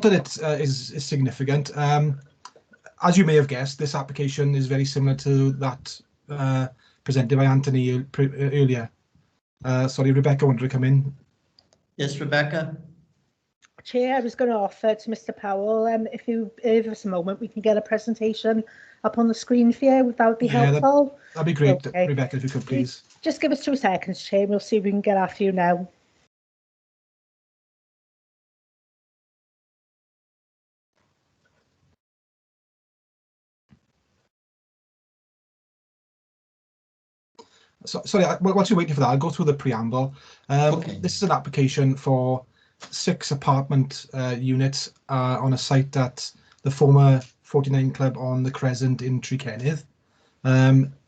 that it is significant. As you may have guessed, this application is very similar to that presented by Anthony earlier. Sorry, Rebecca wanted to come in. Yes, Rebecca. Chair, I was going to offer to Mr. Powell, if you give us a moment, we can get a presentation up on the screen for you. That would be helpful. That'd be great, okay. Rebecca, if you could please. Just give us 2 seconds, Chair, and we'll see if we can get after you now. So, sorry, whilst you're waiting for that, I'll go through the preamble. Okay. This is an application for 6 apartment units on a site at the former 49 Club on the Crescent in Trekennydd.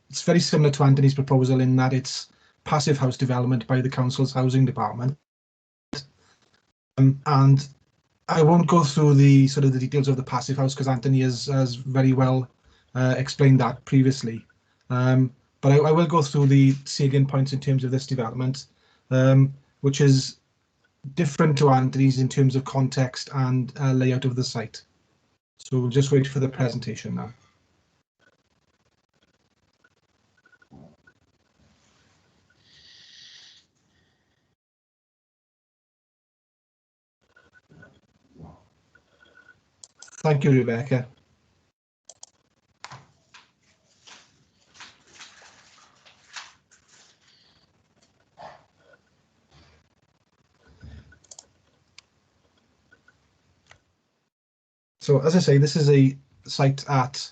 It's very similar to Anthony's proposal in that it's passive house development by the council's housing department. And I won't go through the details of the passive house because Anthony has very well explained that previously. But I will go through the salient points in terms of this development, which is different to Anthony's in terms of context and layout of the site. So we'll just wait for the presentation now. Thank you, Rebecca. So, as I say, this is a site at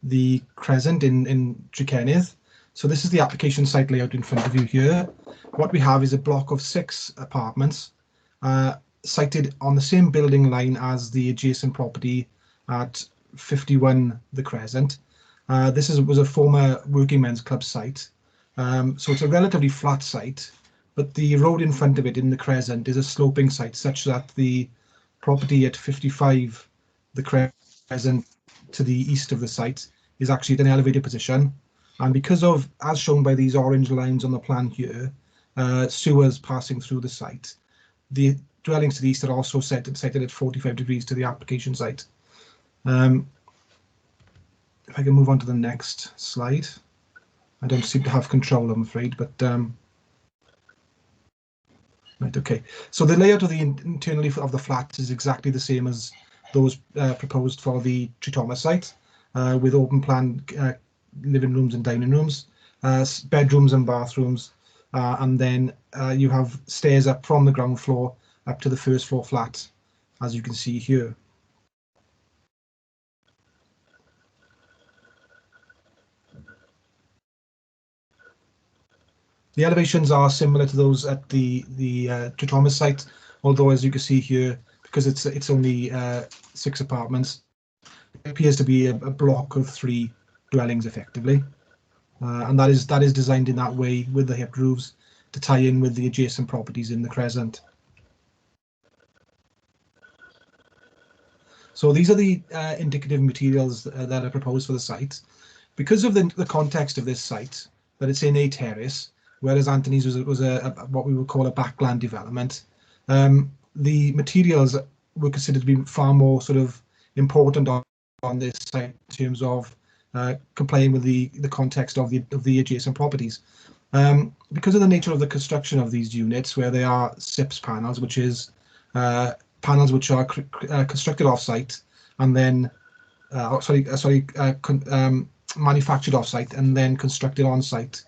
the Crescent in Trekennydd. So this is the application site layout in front of you here. What we have is a block of 6 apartments sited on the same building line as the adjacent property at 51 the Crescent. This was a former working men's club site. So it's a relatively flat site, but the road in front of it in the Crescent is a sloping site such that the property at 55, the Crescent, to the east of the site, is actually at an elevated position. And because of, as shown by these orange lines on the plan here, sewers passing through the site, the dwellings to the east are also sited at 45 degrees to the application site. If I can move on to the next slide. I don't seem to have control, I'm afraid, but right, okay. So the layout of the internally of the flat is exactly the same as those proposed for the Tritoma site, with open plan living rooms and dining rooms, bedrooms and bathrooms, and then you have stairs up from the ground floor up to the first floor flat, as you can see here. The elevations are similar to those at the Tritoma site, although as you can see here, because it's only 6 apartments, it appears to be a block of 3 dwellings effectively, and that is designed in that way with the hip roofs to tie in with the adjacent properties in the Crescent. So these are the indicative materials that are proposed for the site. Because of the context of this site, that it's in a terrace, whereas Anthony's was a what we would call a backland development, the materials were considered to be far more sort of important on this site in terms of complying with the context of the adjacent properties. Because of the nature of the construction of these units, where they are SIPS panels, which is panels which are constructed off-site and then manufactured off-site and then constructed on-site,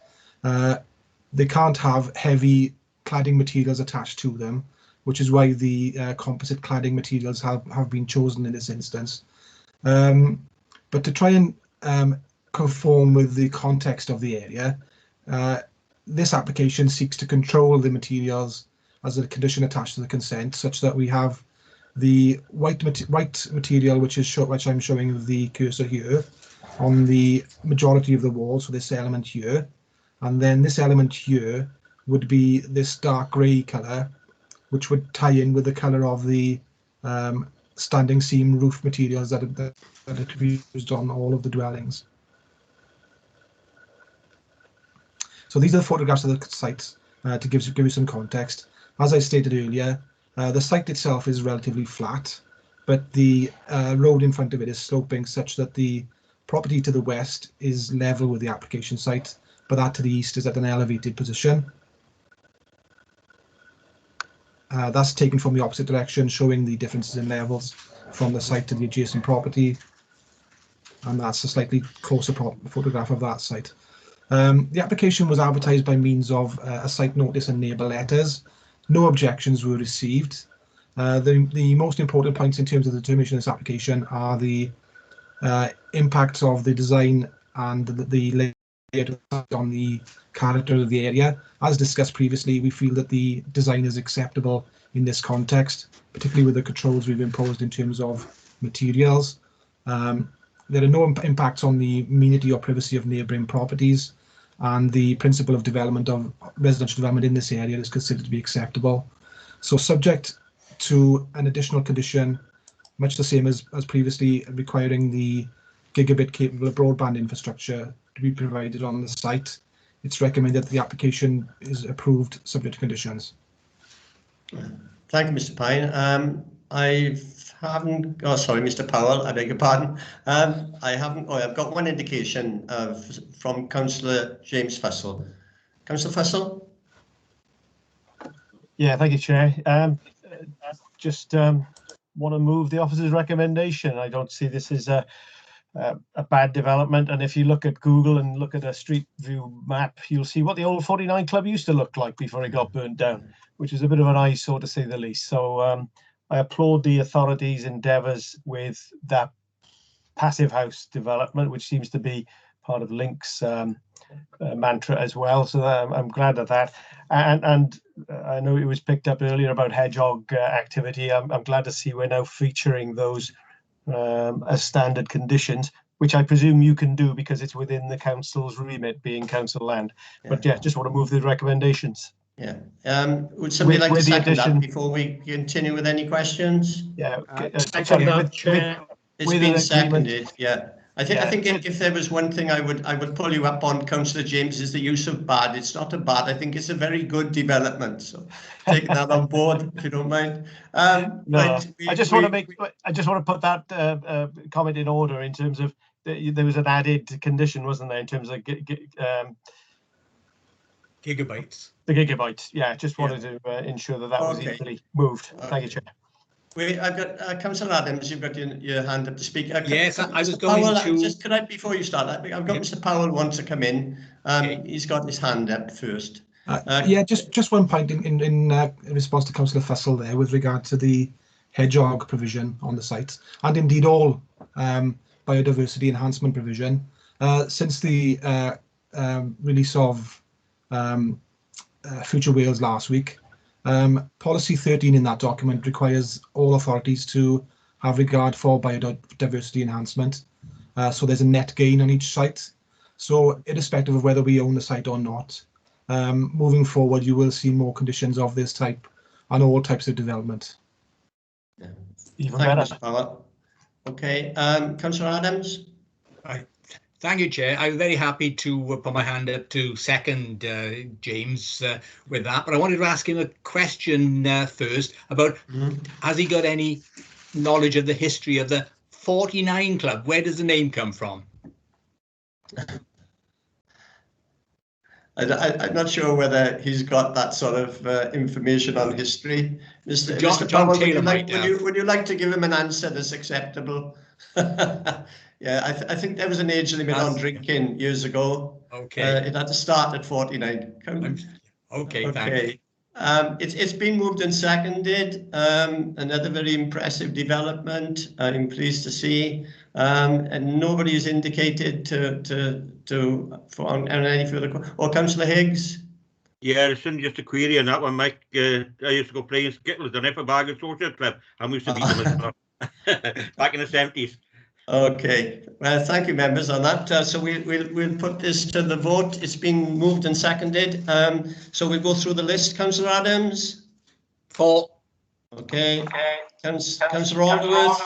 they can't have heavy cladding materials attached to them, which is why the composite cladding materials have been chosen in this instance. But to try and conform with the context of the area, this application seeks to control the materials as a condition attached to the consent, such that we have the white material, which I'm showing with the cursor here, on the majority of the wall, so this element here, and then this element here would be this dark grey colour, which would tie in with the colour of the standing seam roof materials that are to be used on all of the dwellings. So these are the photographs of the site to give you some context. As I stated earlier, the site itself is relatively flat, but the road in front of it is sloping such that the property to the west is level with the application site, but that to the east is at an elevated position. That's taken from the opposite direction, showing the differences in levels from the site to the adjacent property. And that's a slightly closer photograph of that site. The application was advertised by means of a site notice and neighbour letters. No objections were received. The most important points in terms of the determination of this application are the impacts of the design and the layout on the character of the area. As discussed previously, we feel that the design is acceptable in this context, particularly with the controls we've imposed in terms of materials. There are no impacts on the amenity or privacy of neighbouring properties, and the principle of development of residential development in this area is considered to be acceptable. So subject to an additional condition, much the same as previously, requiring the gigabit capable broadband infrastructure to be provided on the site, it's recommended that the application is approved subject to conditions. Thank you, Mr. Pine. Oh, sorry, Mr. Powell, I beg your pardon. I've got one indication from Councillor James Fussell. Councillor Fussell? Yeah, thank you, Chair. Just want to move the officer's recommendation. I don't see this as a bad development, and if you look at Google and look at a street view map, you'll see what the old 49 Club used to look like before it got burnt down, which is a bit of an eyesore to say the least. So I applaud the authorities' endeavours with that passive house development, which seems to be part of Link's mantra as well. So I'm glad of that. And I know it was picked up earlier about hedgehog activity. I'm glad to see we're now featuring those as standard conditions, which I presume you can do because it's within the council's remit, being council land. But yeah, just want to move the recommendations. Yeah. Would somebody like to with the second addition- that before we continue with any questions? Yeah. Second that, Chair. It's with been an agreement. seconded. Yeah. I Yeah, think if there was one thing I would pull you up on, Councillor James, is the use of bad. It's not a bad. I think it's a very good development. So take that on board if you don't mind. No, right, I just want to put that comment in order in terms of there was an added condition, wasn't there, in terms of Gigabytes. the gigabytes. Yeah, just wanted to ensure that was easily moved. Thank you, Chair. I've got Councillor Adams. You've got your hand up to speak. Yes, I was Mr. going Powell, to. Just could I, before you start, I've got Mr. Powell wants to come in. He's got his hand up first. Yeah, just one point in response to Councillor Fussell there with regard to the hedgehog provision on the site, and indeed all biodiversity enhancement provision. Since the release of Future Wales last week, policy 13 in that document requires all authorities to have regard for biodiversity enhancement. So there's a net gain on each site. So irrespective of whether we own the site or not, moving forward, you will see more conditions of this type on all types of development. Yeah. Even Thank better. you, Mr. Powell. Okay, Councillor Adams. Thank you, Chair. I'm very happy to put my hand up to second James with that, but I wanted to ask him a question first about has he got any knowledge of the history of the 49 Club? Where does the name come from? I'm not sure whether he's got that sort of information on history. Mr. John Powell, Taylor would you like to give him an answer that's acceptable? Yeah, I think there was an age limit on drinking years ago. Okay. It had to start at 49. Okay, thanks. It's been moved and seconded. Another very impressive development. I'm pleased to see, and nobody has indicated for any further. Or Councillor Higgs. Yeah, it's just a query on that one, Mike. I used to go playing skittles on a Bargain Social Club. I used to beat them as well. Back in the 70s. Okay, well, thank you, members, on that. So we'll put this to the vote. It's been moved and seconded. So we'll go through the list. Councillor Adams? 4. Okay. Councillor Alderworth?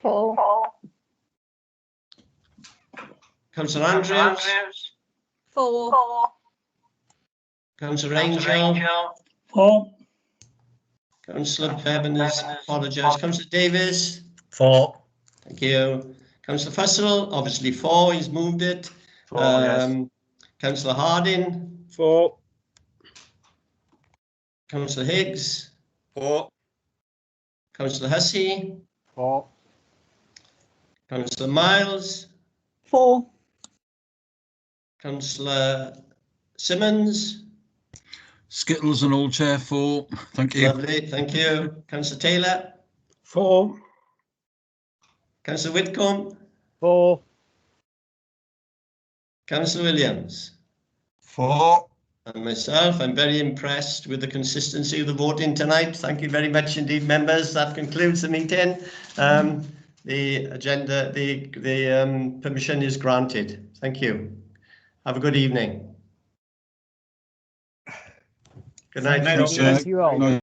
4. Councillor Andrews? 4. Councillor Angel? 4. Councillor Bevan has apologised. Councillor Davis? 4. Thank you. Councillor Fussell, obviously 4. He's moved it. 4, yes. Councillor Harding? 4. Councillor Higgs? 4. Councillor Hussey? 4. Councillor Miles? 4. Councillor Simmons? Skittles and all, Chair, 4. Thank you. Lovely, thank you. Councillor Taylor? 4. Councillor Whitcomb? 4. Councillor Williams? 4. And myself, I'm very impressed with the consistency of the voting tonight. Thank you very much indeed, members. That concludes the meeting. The agenda, the permission is granted. Thank you. Have a good evening. Good night. Thank you all.